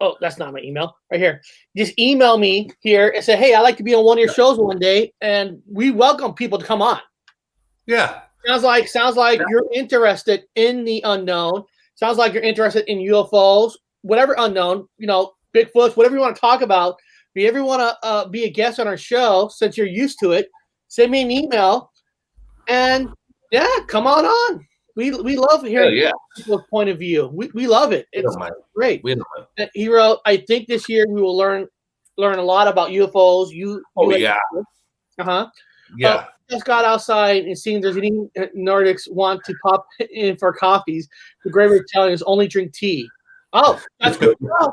oh, that's not my email right here. Just email me here and say, hey, I'd like to be on one of your shows one day, and we welcome people to come on. Yeah. Sounds like you're interested in the unknown. Sounds like you're interested in UFOs, whatever unknown, Bigfoots, whatever you want to talk about. If you ever want to be a guest on our show, since you're used to it, send me an email, and come on. We love hearing people's point of view. We love it. It's great. He wrote, I think this year we will learn a lot about UFOs. Just got outside and seeing there's any Nordics want to pop in for coffees. The great Italians only drink tea. Oh, that's good to know.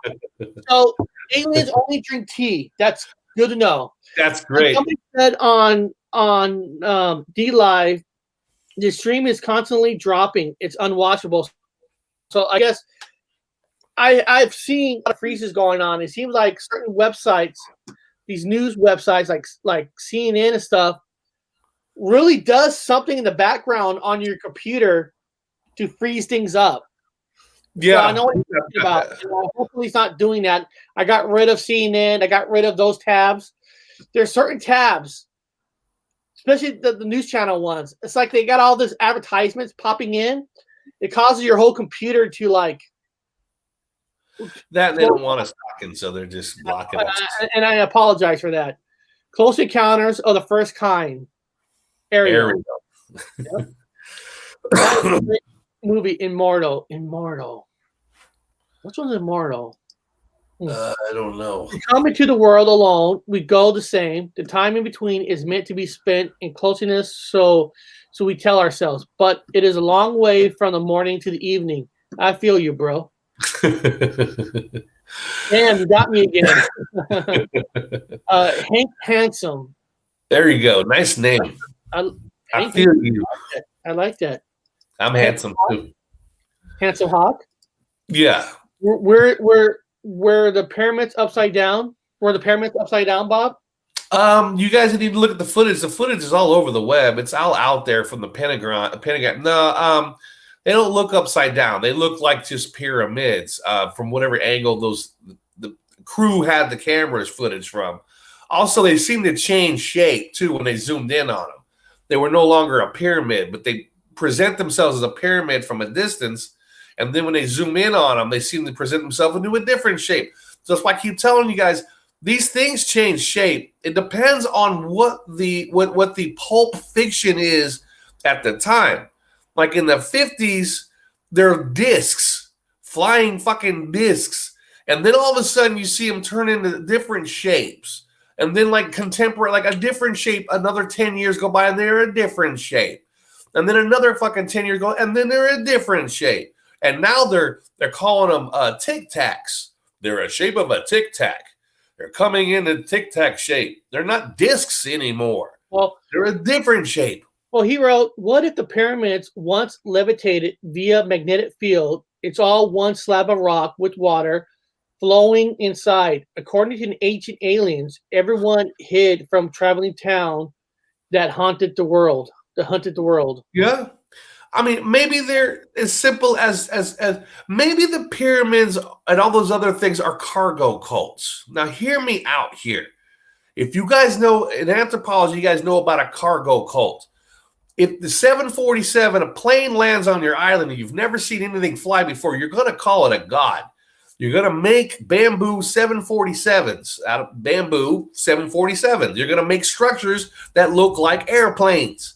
So aliens only drink tea. That's good to know. That's great. Somebody said on D Live, the stream is constantly dropping. It's unwatchable. So I guess I've seen a lot of freezes going on. It seems like certain websites, these news websites like CNN and stuff, really does something in the background on your computer to freeze things up. Yeah, so I know what you're talking about. Hopefully, he's not doing that. I got rid of CNN. I got rid of those tabs. There's certain tabs, especially the news channel ones. It's like they got all this advertisements popping in. It causes your whole computer to like. That they don't want us talking, so they're just blocking us. And I apologize for that. Close Encounters of the First Kind. There we go. That movie, Immortal. Which one's Immortal? I don't know. We come into the world alone. We go the same. The time in between is meant to be spent in closeness, so we tell ourselves. But it is a long way from the morning to the evening. I feel you, bro. Damn, you got me again. Hank Handsome. There you go. Nice name. I feel you. I like that. I'm handsome too. Handsome Hawk. Yeah. Were the pyramids upside down? Were the pyramids upside down, Bob? You guys need to look at the footage. The footage is all over the web. It's all out there from the Pentagon. No, they don't look upside down. They look like just pyramids from whatever angle the crew had the cameras footage from. Also, they seem to change shape too when they zoomed in on them. They were no longer a pyramid, but they present themselves as a pyramid from a distance. And then when they zoom in on them, they seem to present themselves into a different shape. So that's why I keep telling you guys, these things change shape. It depends on what the pulp fiction is at the time. Like in the 50s, there are discs, flying fucking discs. And then all of a sudden you see them turn into different shapes. And then like contemporary, like a different shape, another 10 years go by and they're a different shape. And then another fucking 10 years go, and then they're a different shape. And now they're calling them Tic Tacs. They're a shape of a Tic Tac. They're coming in a Tic Tac shape. They're not discs anymore. Well, they're a different shape. Well, he wrote, what if the pyramids once levitated via magnetic field? It's all one slab of rock with water flowing inside. According to ancient aliens, everyone hid from traveling town that haunted the world. Yeah. I mean, maybe they're as simple as maybe the pyramids and all those other things are cargo cults. Now, hear me out here. If you guys know in anthropology, you guys know about a cargo cult. If the 747, a plane lands on your island and you've never seen anything fly before, you're going to call it a god. You're going to make bamboo 747s out of bamboo 747s. You're going to make structures that look like airplanes.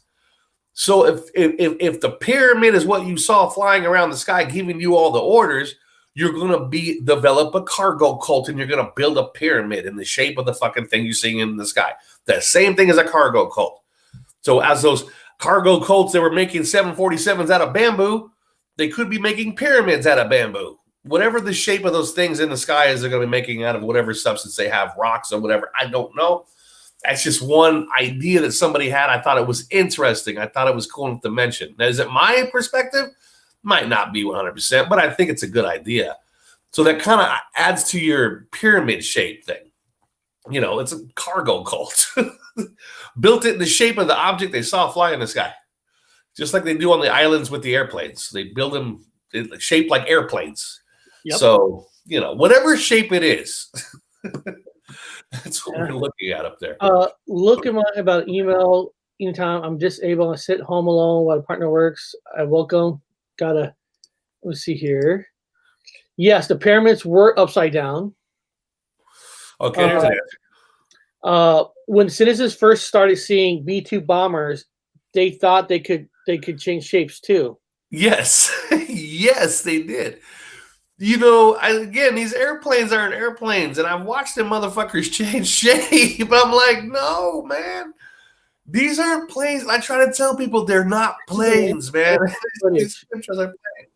So if the pyramid is what you saw flying around the sky, giving you all the orders, you're going to develop a cargo cult and you're going to build a pyramid in the shape of the fucking thing you're seeing in the sky. The same thing as a cargo cult. So as those cargo cults that were making 747s out of bamboo, they could be making pyramids out of bamboo. Whatever the shape of those things in the sky is, they're going to be making out of whatever substance they have, rocks or whatever. I don't know. That's just one idea that somebody had. I thought it was interesting. I thought it was cool to mention. Now, is it my perspective? Might not be 100%, but I think it's a good idea. So that kind of adds to your pyramid shape thing. You know, it's a cargo cult. Built it in the shape of the object they saw fly in the sky. Just like they do on the islands with the airplanes. They build them shaped like airplanes. Yep. So, you know, whatever shape it is. That's what we're looking at up there. Look at my about email anytime. I'm disabled. I sit home alone while a partner works. I welcome. Let's see here. Yes, the pyramids were upside down. Okay, here's an answer. When citizens first started seeing B-2 bombers, they thought they could change shapes too. Yes, yes, they did. You know, again, these airplanes aren't airplanes, and I've watched them motherfuckers change shape. I'm like, no, man. These aren't planes. I try to tell people they're not planes, man. These pictures are planes.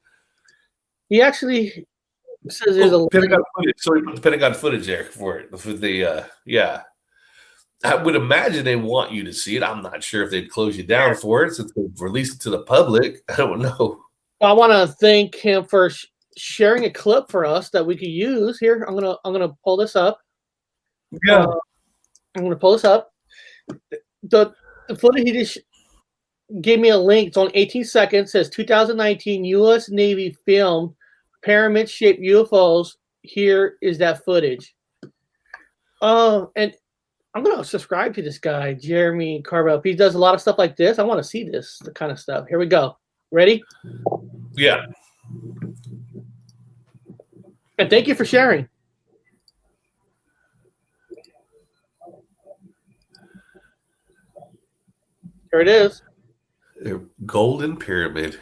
He actually says there's a Pentagon footage. So he put the Pentagon footage there for it. For the yeah. I would imagine they want you to see it. I'm not sure if they'd close you down for it since they've released it to the public. I don't know. I want to thank him for sharing a clip for us that we could use here. I'm gonna pull this up. Yeah. I'm gonna pull this up. The footage he just gave me a link. It's on 18 seconds. It says 2019 U.S. Navy filmed pyramid-shaped UFOs. Here is that footage. And I'm gonna subscribe to this guy, Jeremy Carvel. If he does a lot of stuff like this, I want to see this, the kind of stuff. Here we go. Ready? Yeah. And thank you for sharing. Here it is. The Golden Pyramid.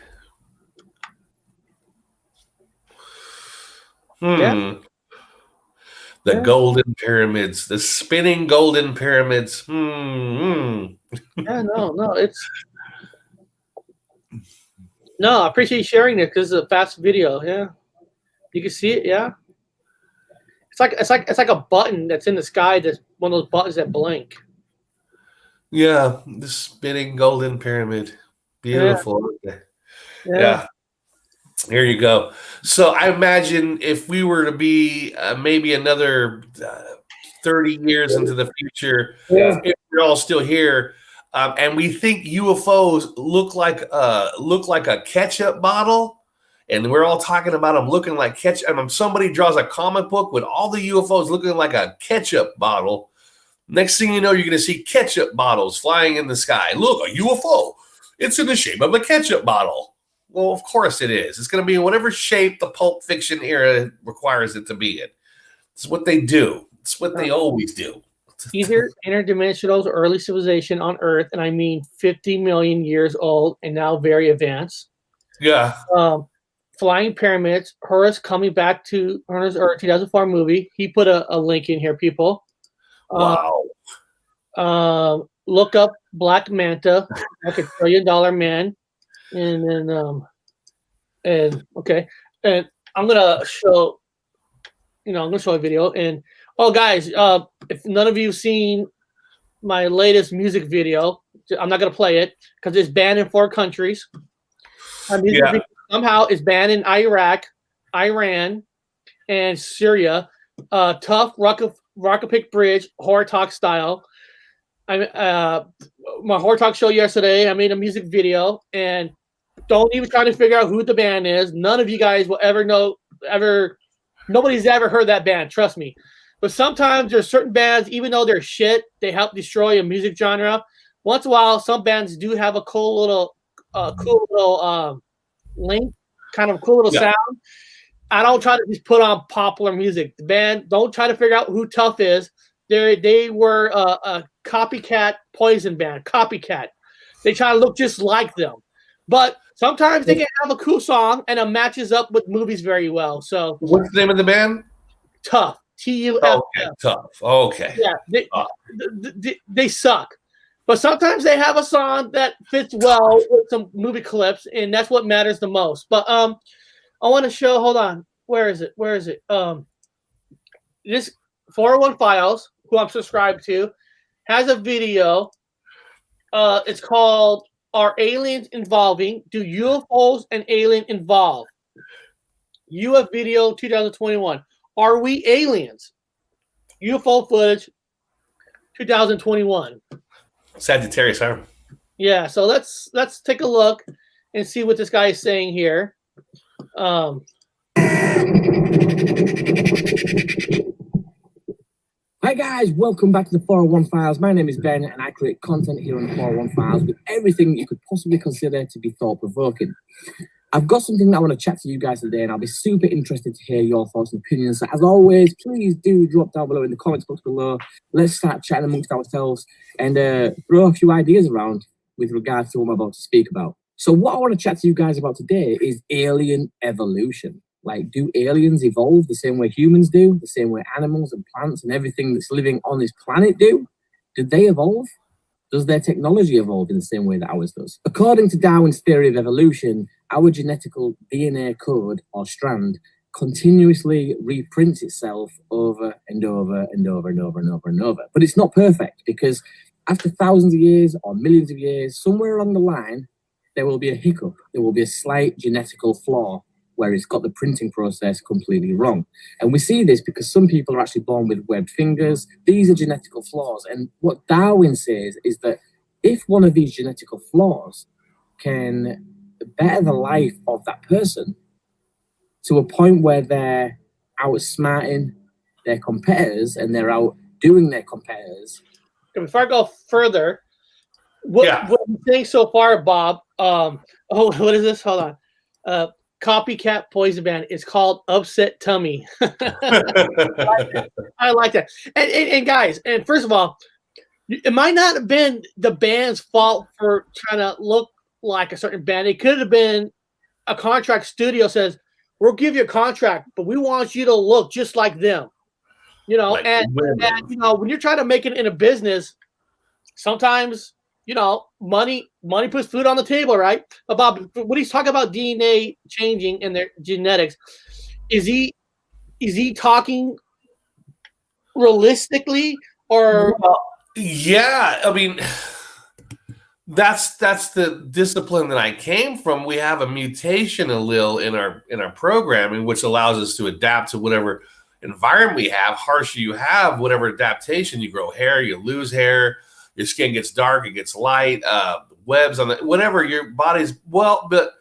Yeah. The Golden Pyramids, the spinning Golden Pyramids. Yeah, no, it's I appreciate you sharing it because it's a fast video. Yeah, you can see it. Yeah, it's like a button that's in the sky. That's one of those buttons that blink. Yeah, the spinning Golden Pyramid. Beautiful. Yeah. Here you go. So I imagine if we were to be maybe another 30 years into the future, if we're all still here, and we think UFOs look like a ketchup bottle, and we're all talking about them looking like ketchup. And somebody draws a comic book with all the UFOs looking like a ketchup bottle. Next thing you know, you're going to see ketchup bottles flying in the sky. Look, a UFO. It's in the shape of a ketchup bottle. Well, of course it is. It's going to be in whatever shape the Pulp Fiction era requires it to be in. It's what they do. It's what they always do. Either interdimensional or early civilization on Earth, and I mean 50 million years old and now very advanced. Yeah. Flying pyramids. Horace coming back to Earth 2004 movie. He put a link in here, people. Wow. Look up Black Manta, like $1 trillion man. And then, and I'm gonna show, I'm gonna show a video. And guys, if none of you've seen my latest music video, I'm not gonna play it because it's banned in 4 countries. My music video somehow is banned in Iraq, Iran, and Syria. Tough Rocket Pick Bridge, Horror Talk style. My Horror Talk show yesterday, I made a music video, and don't even try to figure out who the band is. None of you guys will ever know, nobody's ever heard that band, trust me. But sometimes there's certain bands, even though they're shit, they help destroy a music genre. Once in a while, some bands do have a cool little link, kind of cool little sound. I don't try to just put on popular music. The band, don't try to figure out who Tough is. They were a copycat Poison band, copycat. They try to look just like them. But sometimes they can have a cool song and it matches up with movies very well. So what's the name of the band? Tough. T-U-F. Okay, Tough. Okay. Yeah, they suck. But sometimes they have a song that fits well with some movie clips, and that's what matters the most. But I want to show, hold on. Where is it? This 401 Files, who I'm subscribed to, has a video. It's called Are Aliens Involving? Do UFOs and Alien Involve? UF video 2021. Are we aliens? UFO footage 2021. Sagittarius, huh? Yeah, so let's take a look and see what this guy is saying here. Hi guys, welcome back to the 401 Files. My name is Ben and I create content here on the 401 Files with everything you could possibly consider to be thought-provoking. I've got something that I want to chat to you guys today, and I'll be super interested to hear your thoughts and opinions. So as always, please do drop down below in the comments box below. Let's start chatting amongst ourselves and throw a few ideas around with regards to what I'm about to speak about. So what I want to chat to you guys about today is alien evolution. Like, do aliens evolve the same way humans do, the same way animals and plants and everything that's living on this planet do? Did they evolve? Does their technology evolve in the same way that ours does? According to Darwin's theory of evolution, our genetical DNA code or strand continuously reprints itself over and over and over and over and over and over. But it's not perfect, because after thousands of years or millions of years, somewhere along the line, there will be a hiccup. There will be a slight genetical flaw where it's got the printing process completely wrong. And we see this because some people are actually born with webbed fingers. These are genetical flaws. And what Darwin says is that if one of these genetical flaws can better the life of that person to a point where they're outsmarting their competitors and they're outdoing their competitors. Before I go further, what I'm saying so far, Bob, what is this? Hold on. Copycat poison band. It's called Upset Tummy. I like that. And guys, and first of all, it might not have been the band's fault for trying to look like a certain band. It could have been a contract studio says, we'll give you a contract, but we want you to look just like them. You know, like and you know, when you're trying to make it in a business, sometimes, you know, money puts food on the table, right? Bob, when he's talking about DNA changing and their genetics, is he talking realistically or? Yeah, I mean, that's the discipline that I came from. We have a mutation allele in our programming, which allows us to adapt to whatever environment we have. Harsher you have, whatever adaptation, you grow hair, you lose hair, your skin gets dark, it gets light, webs on the whatever your body's but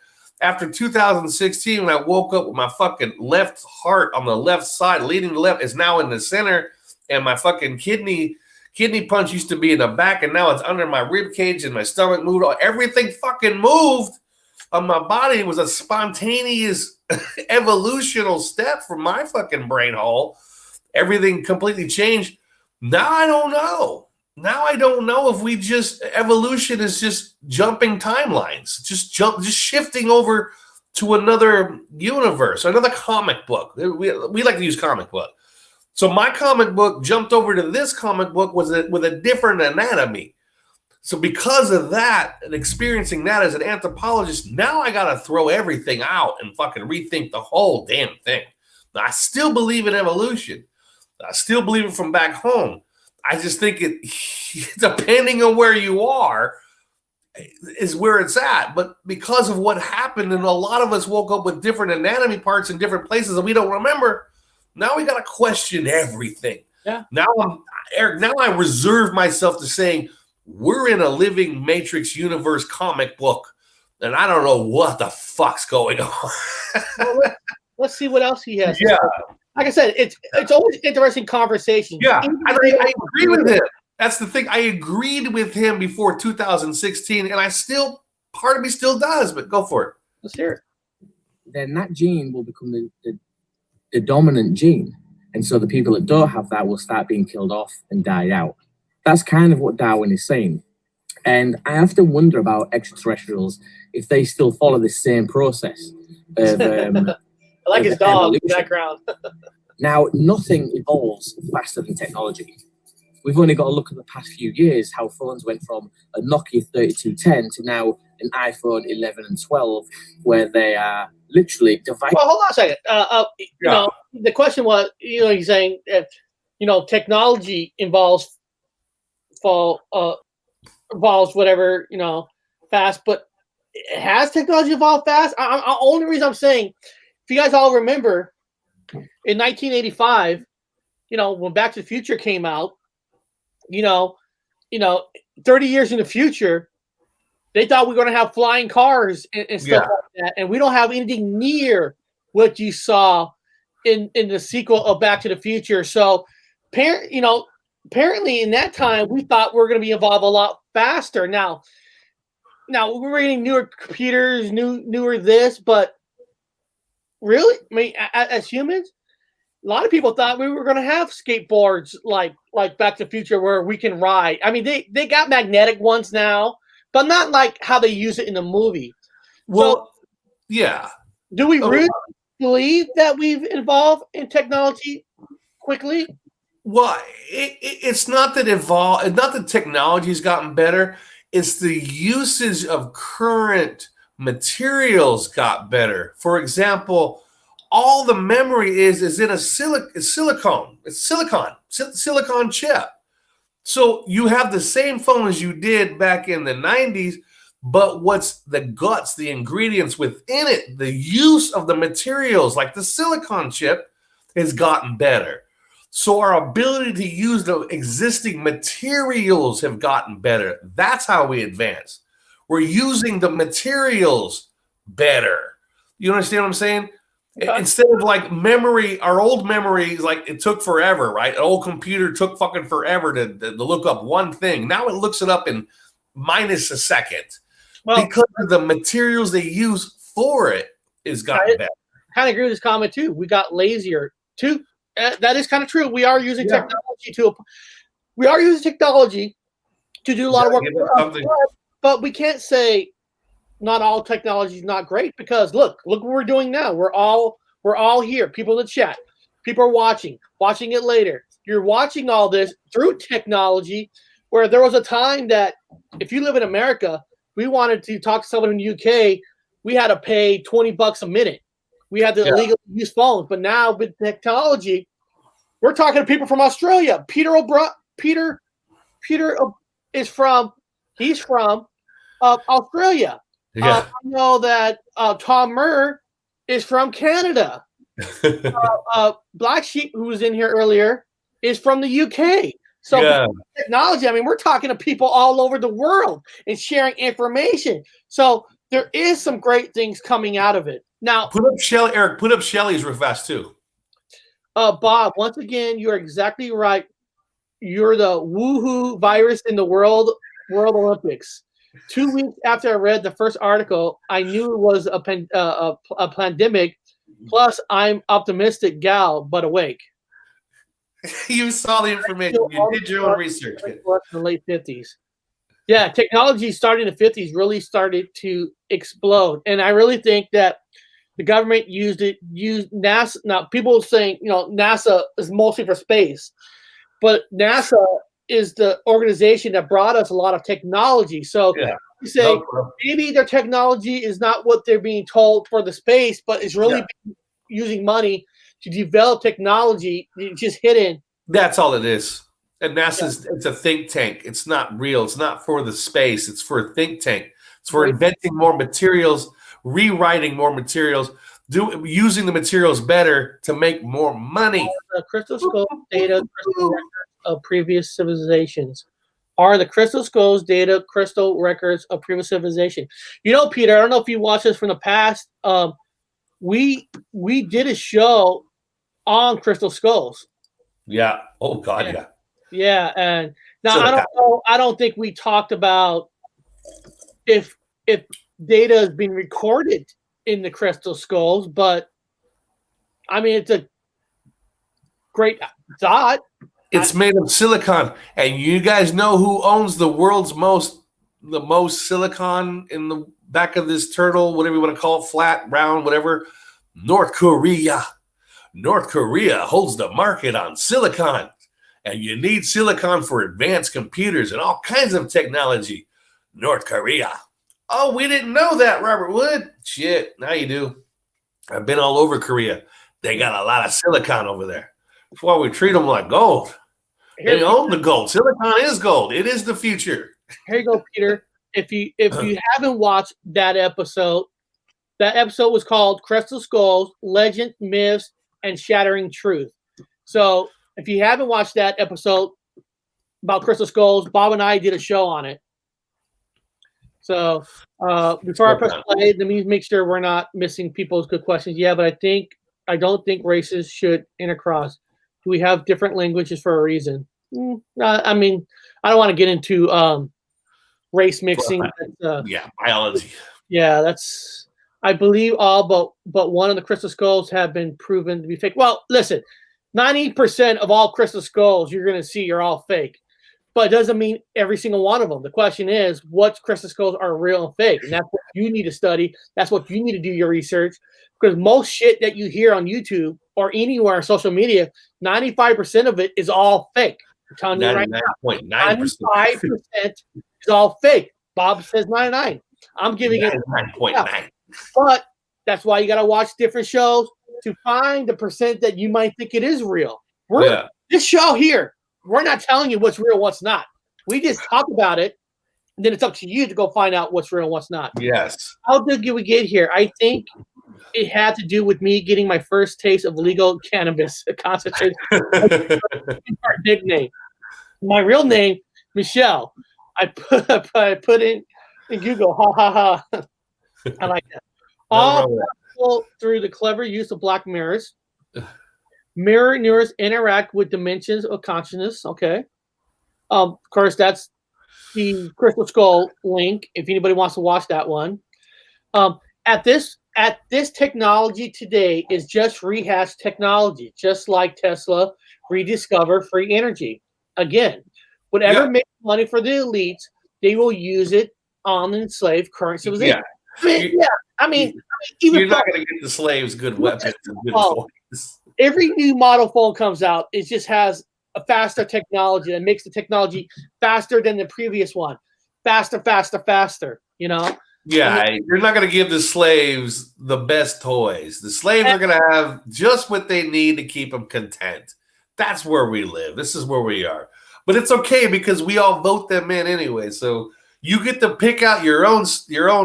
after 2016, when I woke up with my fucking left heart on the left side, leading the left, is now in the center, and my fucking kidney punch used to be in the back, and now it's under my rib cage, and my stomach moved. Everything fucking moved on my body. It was a spontaneous evolutional step from my fucking brain hole. Everything completely changed. Now I don't know. Now I don't know if we just evolution is just jumping timelines, just shifting over to another universe, another comic book. We like to use comic book. So my comic book jumped over to this comic book with a different anatomy. So because of that and experiencing that as an anthropologist, now I got to throw everything out and fucking rethink the whole damn thing. Now, I still believe in evolution. I still believe it from back home. I just think depending on where you are, is where it's at. But because of what happened, and a lot of us woke up with different anatomy parts in different places and we don't remember, now we got to question everything. Yeah. Now Eric, now I reserve myself to saying we're in a living Matrix universe comic book, and I don't know what the fuck's going on. Well, let's see what else he has. Yeah. Like I said, it's always interesting conversation. Yeah, I agree with him. That's the thing. I agreed with him before 2016, and part of me still does, but go for it. Let's hear it. Then that gene will become the dominant gene. And so the people that don't have that will start being killed off and die out. That's kind of what Darwin is saying. And I have to wonder about extraterrestrials if they still follow the same process of I like his dog in the background. Now, nothing evolves faster than technology. We've only got to look at the past few years, how phones went from a Nokia 3210 to now an iPhone 11 and 12, where they are literally divided. Well, hold on a second. You know, the question was, you know, he's saying that, you know, technology involves whatever, you know, fast, but has technology evolved fast? Only reason I'm saying, if you guys all remember, in 1985, you know, when Back to the Future came out, you know, 30 years in the future, they thought we were going to have flying cars and stuff like that, and we don't have anything near what you saw in the sequel of Back to the Future. So, apparently in that time, we thought we were going to be evolved a lot faster. Now we're getting newer computers, newer this, but really, I mean, as humans, a lot of people thought we were going to have skateboards like Back to the Future where we can ride. I mean, they got magnetic ones now, but not like how they use it in the movie. Well, so, yeah. Do we really believe that we've evolved in technology quickly? Well, it's not that not that technology's gotten better. It's the usage of current materials got better. For example, all the memory is in a silicon chip. So you have the same phone as you did back in the 90s, but what's the guts, the ingredients within it, the use of the materials, like the silicon chip, has gotten better. So our ability to use the existing materials have gotten better. That's how we advance. We're using the materials better. You understand what I'm saying? Okay. Instead of like memory, our old memories, like it took forever, right? An old computer took fucking forever to look up one thing. Now it looks it up in minus a second. Well, because of the materials they use for it is gotten better. I kind of agree with this comment too. We got lazier too. That is kind of true. We are using technology to do a lot of work. But we can't say not all technology is not great, because look what we're doing now. We're all here. People in the chat, people are watching it later. You're watching all this through technology, where there was a time that if you live in America, we wanted to talk to someone in the UK, we had to pay $20 a minute. We had to illegally use phones. But now with technology, we're talking to people from Australia. Peter is from Australia. I know that Tom Murr is from Canada. Black Sheep, who was in here earlier, is from the UK. So technology, I mean, we're talking to people all over the world and sharing information. So there is some great things coming out of it. Now, Eric, put up Shelly's real fast too. Bob, once again, you're exactly right. You're the woohoo virus in the World Olympics. 2 weeks after I read the first article, I knew it was a pandemic. Plus, I'm optimistic gal, but awake. You saw the information. You did your own research. In the late 50s. Yeah, technology starting in the 50s really started to explode. And I really think that the government used NASA. Now, people are saying, NASA is mostly for space. But NASA is the organization that brought us a lot of technology. So you say maybe their technology is not what they're being told for the space, but it's really using money to develop technology just hidden. That's all it is. And NASA's it's a think tank. It's not real. It's not for the space. It's for a think tank. It's for inventing more materials, rewriting more materials, using the materials better to make more money. The crystal skull data, crystal records of previous civilizations. Are the crystal skulls data crystal records of previous civilization? Peter, I don't know if you watched this from the past. We did a show on crystal skulls. Yeah. Oh God, yeah. Yeah, and now I don't think we talked about if data is being recorded in the crystal skulls, but I mean it's a great thought. It's made of silicon, and you guys know who owns the most silicon in the back of this turtle, whatever you want to call it, flat, round, whatever? North Korea. North Korea holds the market on silicon, and you need silicon for advanced computers and all kinds of technology. North Korea. Oh, we didn't know that, Robert Wood. Shit, now you do. I've been all over Korea. They got a lot of silicon over there. That's why we treat them like gold. They own the gold. Silicon is gold. It is the future. Here you go, Peter. If you haven't watched that episode was called Crystal Skulls, Legends, Myths, and Shattering Truth. So if you haven't watched that episode about crystal skulls, Bob and I did a show on it. So before I press play, let me make sure we're not missing people's good questions. Yeah, but I don't think races should intercross. Do we have different languages for a reason? I mean, I don't want to get into race mixing. Biology. Yeah, that's. I believe all but one of the crystal skulls have been proven to be fake. Well, listen, 90% of all crystal skulls you're going to see are all fake, but it doesn't mean every single one of them. The question is, what crystal skulls are real and fake? And that's what you need to study. That's what you need to do your research, because most shit that you hear on YouTube or anywhere on social media, 95% of it is all fake. I'm telling you right now, 95% is all fake. Bob says 99. I'm giving it 9.9. But that's why you got to watch different shows to find the percent that you might think it is real. This show here, we're not telling you what's real, what's not. We just talk about it then it's up to you to go find out what's real and what's not. Yes. How did we get here? I think it had to do with me getting my first taste of legal cannabis concentrate. Nickname. My real name, Michelle. I put in Google. Ha ha ha. I like that. All possible through the clever use of black mirrors. Mirror neurons interact with dimensions of consciousness. Okay. Of course, that's the Crystal Skull link. If anybody wants to watch that one, at this technology today is just rehashed technology, just like Tesla rediscovered free energy. Again, whatever makes money for the elites, they will use it on the enslaved current civilization. I mean, even you're not going to get the slaves good weapons and good toys. Every new model phone comes out, it just has a faster technology that makes the technology faster than the previous one. Faster, you know? Yeah, you're not going to give the slaves the best toys. The slaves are going to have just what they need to keep them content. That's where we live. This is where we are. But it's okay because we all vote them in anyway. So you get to pick out your own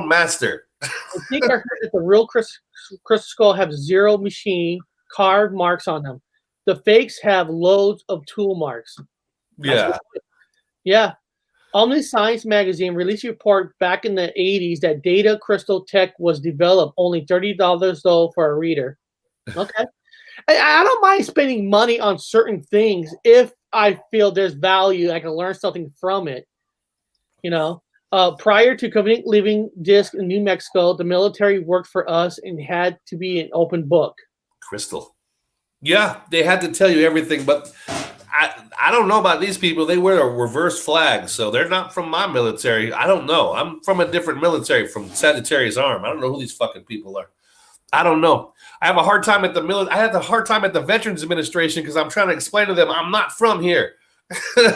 master. I think I heard that the real Crystal Skull have 0 machine card marks on them. The fakes have loads of tool marks. Yeah. Omni Science magazine released a report back in the 80s that data crystal tech was developed. Only $30 though for a reader. Okay. I don't mind spending money on certain things if I feel there's value. I can learn something from it. You know, prior to Covenant Living Disc in New Mexico, the military worked for us and had to be an open book. Crystal. Yeah, they had to tell you everything, but I don't know about these people. They wear a reverse flag, so they're not from my military. I don't know. I'm from a different military, from Sagittarius Arm. I don't know who these fucking people are. I don't know. I have a hard time at the military. I had a hard time at the Veterans Administration because I'm trying to explain to them I'm not from here.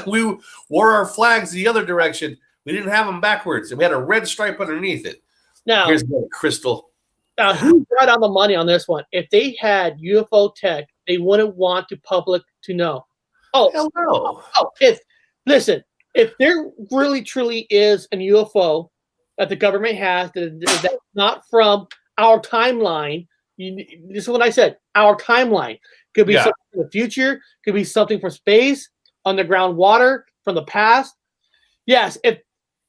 We wore our flags the other direction. We didn't have them backwards, and we had a red stripe underneath it. Now, here's the crystal. Now, who brought on the money on this one? If they had UFO tech, they wouldn't want the public to know. Listen, if there really truly is an UFO that the government has that's not from our timeline, this is what I said, our timeline. Could be something from the future, could be something from space, underground water, from the past. Yes,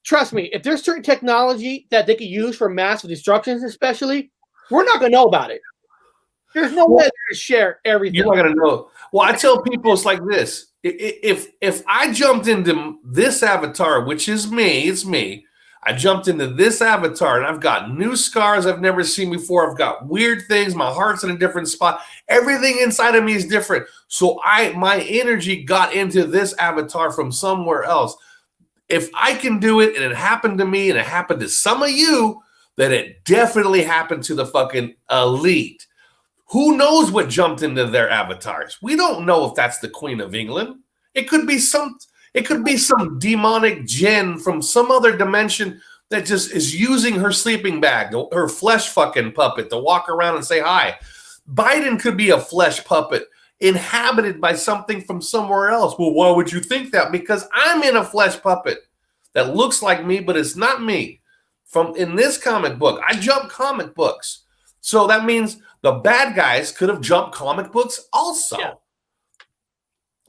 trust me, if there's certain technology that they could use for massive destructions especially, we're not going to know about it. There's no way to share everything. You're not going to know. Well, I tell people it's like this. If I jumped into this avatar, which is me, it's me. I jumped into this avatar and I've got new scars I've never seen before. I've got weird things. My heart's in a different spot. Everything inside of me is different. So my energy got into this avatar from somewhere else. If I can do it and it happened to me and it happened to some of you, then it definitely happened to the fucking elite. Who knows what jumped into their avatars? We don't know if that's the Queen of England. It could be some demonic djinn from some other dimension that just is using her sleeping bag, her flesh fucking puppet to walk around and say hi. Biden could be a flesh puppet inhabited by something from somewhere else. Well, why would you think that? Because I'm in a flesh puppet that looks like me, but it's not me. In this comic book, I jump comic books. So that means the bad guys could have jumped comic books also.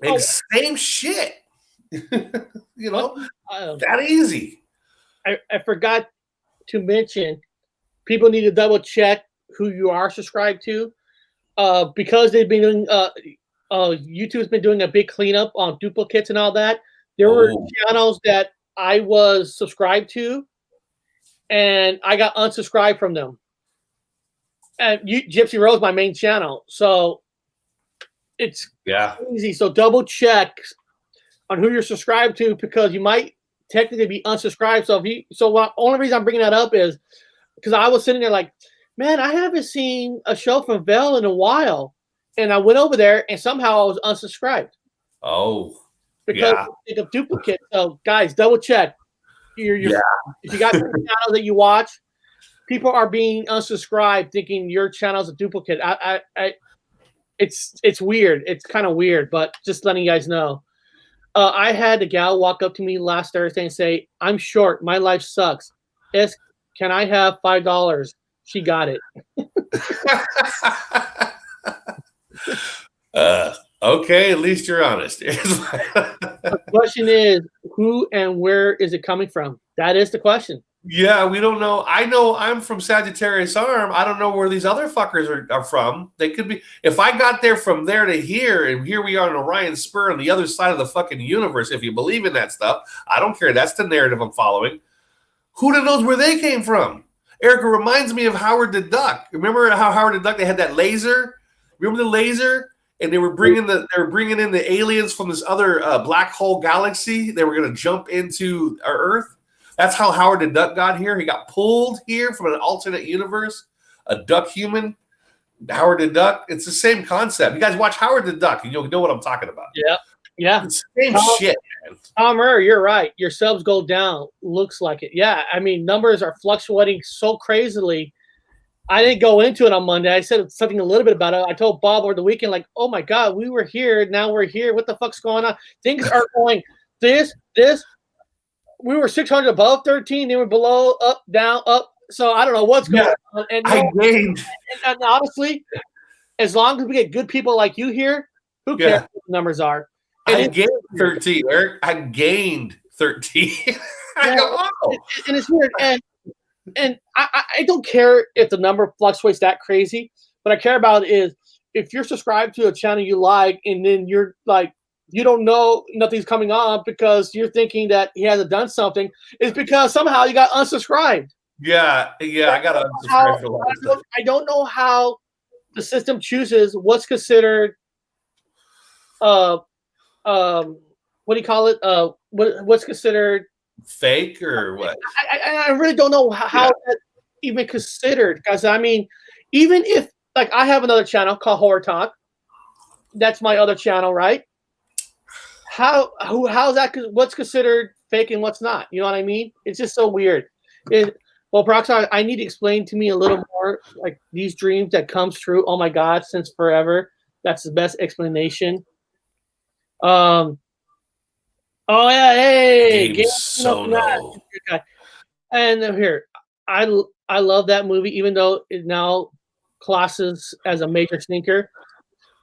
Yeah. Same shit. You know, that easy. I forgot to mention, people need to double check who you are subscribed to, because they've been doing. YouTube's been doing a big cleanup on duplicates and all that. There were channels that I was subscribed to, and I got unsubscribed from them. And Gypsy Road is my main channel, so it's easy. So double check on who you're subscribed to, because you might technically be unsubscribed. Only reason I'm bringing that up is because I was sitting there like, man, I haven't seen a show from Vel in a while, and I went over there and somehow I was unsubscribed. Because of duplicate. So guys, double check. If you got channels that you watch, people are being unsubscribed thinking your channel's a duplicate. It's weird. It's kind of weird, but just letting you guys know. I had a gal walk up to me last Thursday and say, "I'm short. My life sucks. Can I have $5?" She got it. Okay, at least you're honest. The question is, who and where is it coming from? That is the question. Yeah, we don't know. I know I'm from Sagittarius Arm. I don't know where these other fuckers are from. They could be. If I got there from there to here, and here we are in Orion Spur on the other side of the fucking universe, if you believe in that stuff, I don't care. That's the narrative I'm following. Who knows where they came from? Erica reminds me of Howard the Duck. Remember how Howard the Duck, they had that laser? Remember the laser? And they were bringing in the aliens from this other black hole galaxy. They were going to jump into our Earth. That's how Howard the Duck got here. He got pulled here from an alternate universe, a duck human, Howard the Duck. It's the same concept. You guys watch Howard the Duck, and you'll know what I'm talking about. Yeah. It's the same shit, man. Tom you're right. Your subs go down. Looks like it. Yeah, I mean, numbers are fluctuating so crazily. I didn't go into it on Monday. I said something a little bit about it. I told Bob over the weekend, like, oh my God, we were here. Now we're here. What the fuck's going on? Things are going this. We were 600 above 13. They were below, up, down, up. So I don't know what's going on. And, and honestly, as long as we get good people like you here, who cares what the numbers are? And I gained 13, Eric. I gained 13. I go, oh. And it's weird. And I don't care if the number fluctuates that crazy. What I care about is if you're subscribed to a channel you like, and then you're like, you don't know nothing's coming on because you're thinking that he hasn't done something, it's because somehow you got unsubscribed. Yeah, I got to unsubscribe for a lot of stuff. I don't know how the system chooses what's considered what do you call it? What's considered fake or what? I really don't know how that's even considered, because I mean, even if, like, I have another channel called Horror Talk. That's my other channel, right? How's that? What's considered fake and what's not? You know what I mean? It's just so weird. Well, Peroxide, I need to explain to me a little more, like, these dreams that comes true. Oh my God, since forever. That's the best explanation. Oh yeah, hey, Game Solo. And here, I love that movie, even though it now classes as a major stinker.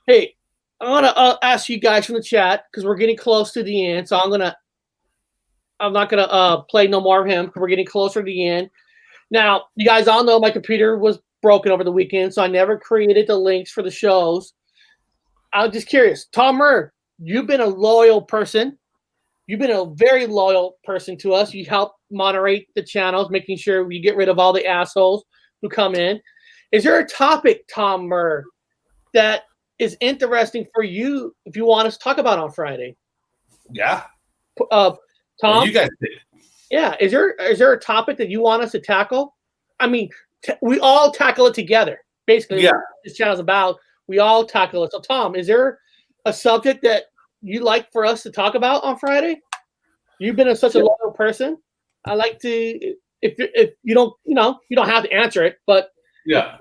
Hey, I want to ask you guys from the chat, because we're getting close to the end. So I'm not gonna play no more of him, because we're getting closer to the end. Now, you guys all know my computer was broken over the weekend, so I never created the links for the shows. I was just curious, Tom Murr, you've been a loyal person. You've been a very loyal person to us. You help moderate the channels, making sure we get rid of all the assholes who come in. Is there a topic, Tom Murr, that is interesting for you if you want us to talk about on Friday? Yeah. Tom? Well, you guys did. Yeah. Is there a topic that you want us to tackle? I mean, we all tackle it together. Basically, what this channel's about. We all tackle it. So, Tom, is there a subject that you like for us to talk about on Friday? You've been such a loyal person. I like to, if you don't, you don't have to answer it, but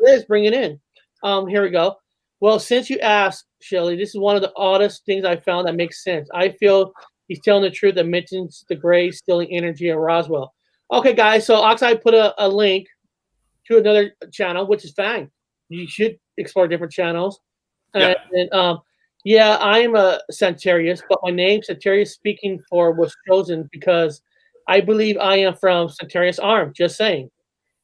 Liz, bring it in. Here we go. Well, since you asked, Shelly, this is one of the oddest things I found that makes sense. I feel he's telling the truth that mentions the gray stealing energy of Roswell. Okay, guys, so Oxide put a link to another channel, which is fine. You should explore different channels. Yeah. Yeah, I am a Sagittarius, but my name, Sagittarius speaking for, was chosen because I believe I am from Sagittarius Arm. Just saying.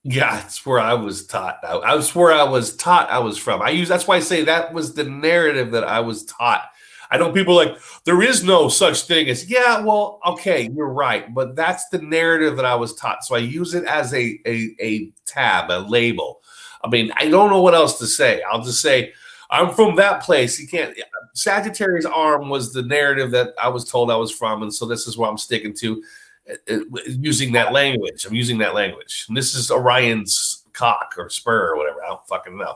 Yeah, that's where I was taught. I where I was taught I was from. That's why I say that was the narrative that I was taught. I know people are like, there is no such thing as, well, okay, you're right. But that's the narrative that I was taught. So I use it as a tab, a label. I mean, I don't know what else to say. I'll just say, I'm from that place. You can't. Sagittarius Arm was the narrative that I was told I was from, and so this is what I'm sticking to, using that language. I'm using that language. And this is Orion's cock or spur or whatever. I don't fucking know.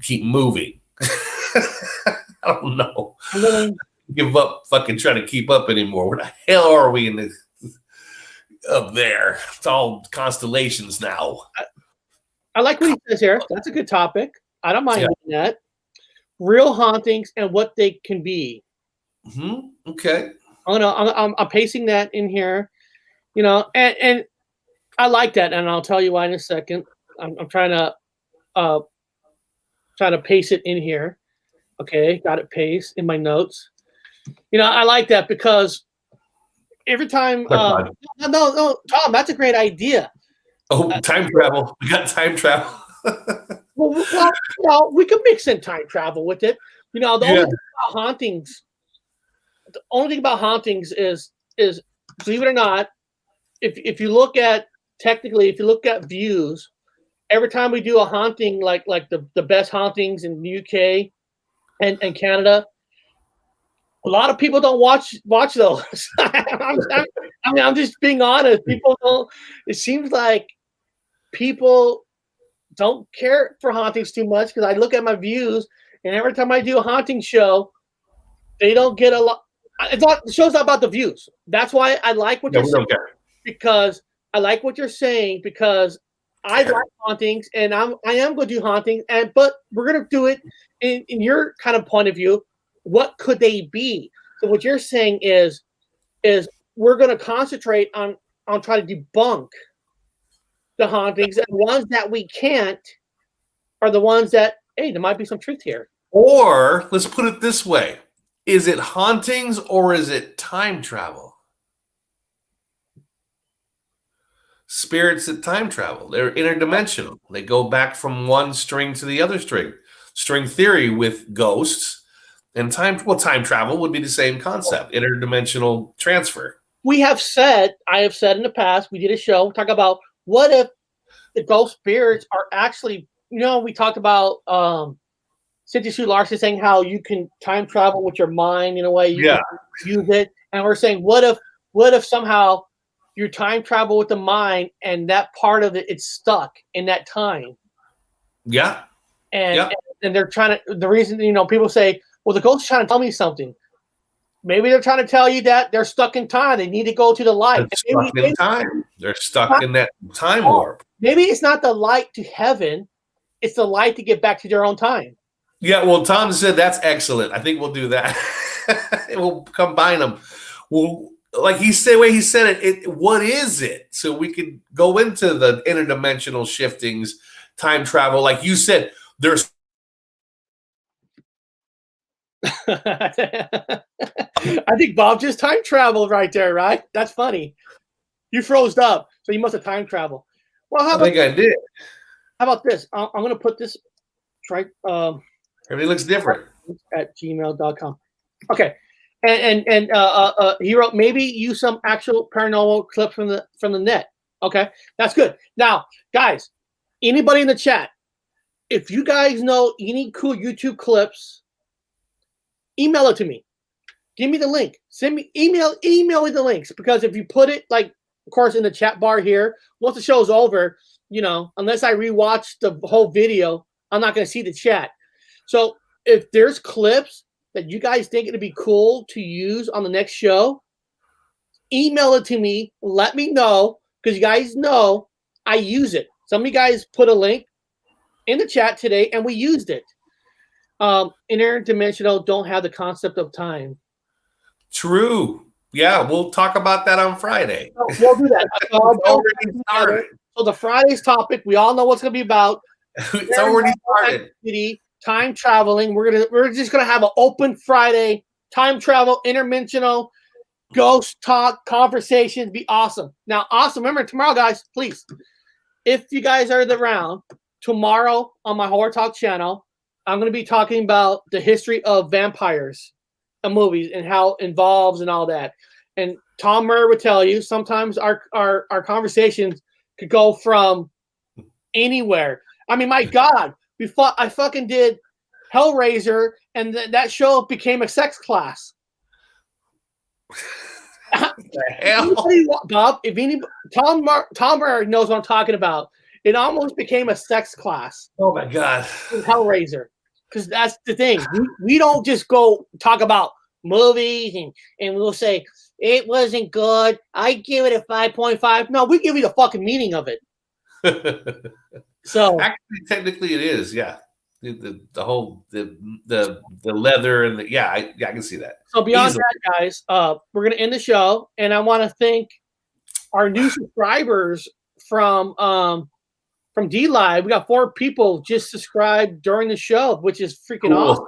Keep moving. I don't know. Give up fucking trying to keep up anymore. Where the hell are we in this? Up there? It's all constellations now. I like what he says here. That's a good topic. I don't mind doing that. Real hauntings and what they can be. Okay. I'm pasting that in here, you know, and I like that, and I'll tell you why in a second. I'm trying to paste it in here. Okay, got it paste in my notes. You know, I like that because every time. No, Tom, that's a great idea. Oh, time travel. We got time travel. well, we can mix in time travel with it. You know, the only thing about hauntings. The only thing about hauntings is believe it or not, if you look at technically, if you look at views, every time we do a haunting, like the best hauntings in the UK and Canada, a lot of people don't watch those. I'm just being honest. People don't. It seems like people don't care for hauntings too much because I look at my views, and every time I do a haunting show, they don't get a lot. It's not the show's not about the views. That's why I like what you're saying, because I like what you're saying because I like hauntings and I am going to do hauntings, but we're going to do it in your kind of point of view. What could they be? So what you're saying is we're going to concentrate on trying to debunk the hauntings, and the ones that we can't are the ones that, hey, there might be some truth here. Or let's put it this way. Is it hauntings or is it time travel? Spirits that time travel. They're interdimensional. They go back from one string to the other string. String theory with ghosts and time travel would be the same concept, interdimensional transfer. I have said in the past, we did a show, talk about what if the ghost spirits are actually, you know, we talked about Cynthia Sue Larson saying how you can time travel with your mind in a way you can use it. And we're saying, what if somehow you time travel with the mind and that part of it's stuck in that time? Yeah. And they're trying to, the reason, you know, people say, well, the ghost is trying to tell me something. Maybe they're trying to tell you that they're stuck in time. They need to go to the light. They're stuck in time. They're stuck in that time warp. Maybe it's not the light to heaven. It's the light to get back to their own time. Yeah, well, Tom said that's excellent. I think we'll do that. We'll combine them. Well, like he said, the way he said it, what is it? So we can go into the interdimensional shiftings, time travel. Like you said, there's. I think Bob just time traveled right there, right? That's funny. You froze up, so you must have time traveled. Well, I think I did. How about this? I'm going to put this right. Everything looks different. At gmail.com. Okay. And he wrote, maybe use some actual paranormal clip from the net. Okay. That's good. Now, guys, anybody in the chat, if you guys know any cool YouTube clips, email it to me. Give me the link. Send me email me the links, because if you put it, like, of course, in the chat bar here, once the show's over, you know, unless I rewatch the whole video, I'm not going to see the chat. So if there's clips that you guys think it'd be cool to use on the next show, email it to me. Let me know, because you guys know I use it. Some of you guys put a link in the chat today, and we used it. Interdimensional don't have the concept of time. True. Yeah, we'll talk about that on Friday. We'll do that. Already started. So the Friday's topic, we all know what's going to be about. It's already started. Time traveling. We're just gonna have an open Friday. Time travel, interdimensional, ghost talk, conversations. Be awesome. Now, awesome. Remember tomorrow, guys. Please, if you guys are around tomorrow on my Horror Talk channel, I'm gonna be talking about the history of vampires and movies and how it involves and all that. And Tom Murray would tell you sometimes our conversations could go from anywhere. I mean, my God. I fucking did Hellraiser, and that show became a sex class. Bob, if anybody, Tom Murray knows what I'm talking about. It almost became a sex class. Oh my God, Hellraiser, because that's the thing. We don't just go talk about movies and we'll say it wasn't good. I give it a 5.5. No, we give you the fucking meaning of it. So actually, technically, it is. Yeah. the whole the leather and I can see that. So beyond that, guys, we're gonna end the show, and I want to thank our new subscribers from D Live. We got 4 people just subscribed during the show, which is freaking awesome.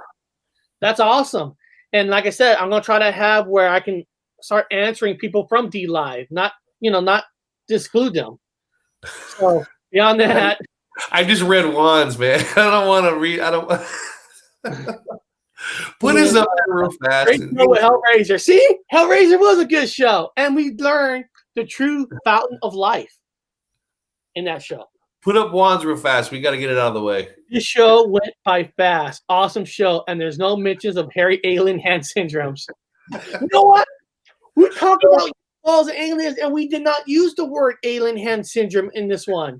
That's awesome. And like I said, I'm gonna try to have where I can start answering people from D Live, not exclude them. So beyond that, I just read Juan's, man. I don't want to read. I don't. Put his up there real fast. Great show with Hellraiser. See, Hellraiser was a good show, and we learned the true fountain of life in that show. Put up Juan's real fast. We got to get it out of the way. This show went by fast. Awesome show, and there's no mentions of hairy alien hand syndromes. You know what? We talked about UFOs and aliens, and we did not use the word alien hand syndrome in this one.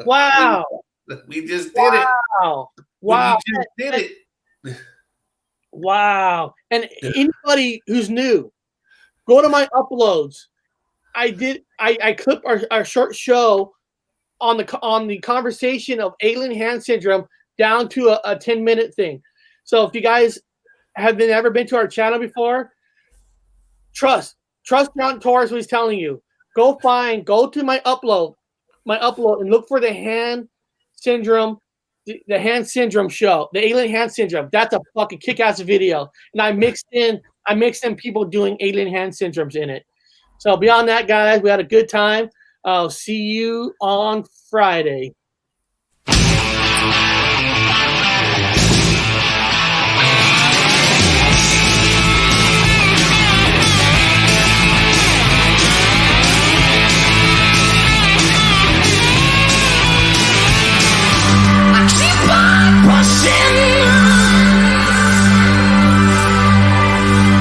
Wow. We just did it. Wow. We just did it. Wow. And anybody who's new, go to my uploads. I clipped our short show on the conversation of alien hand syndrome down to a 10-minute thing. So if you guys have ever been to our channel before, trust John Torres what he's telling you. Go to my upload and look for the hand syndrome, the hand syndrome show, the alien hand syndrome. That's a fucking kick-ass video. And I mixed in people doing alien hand syndromes in it. So beyond that, guys, we had a good time. I'll see you on Friday.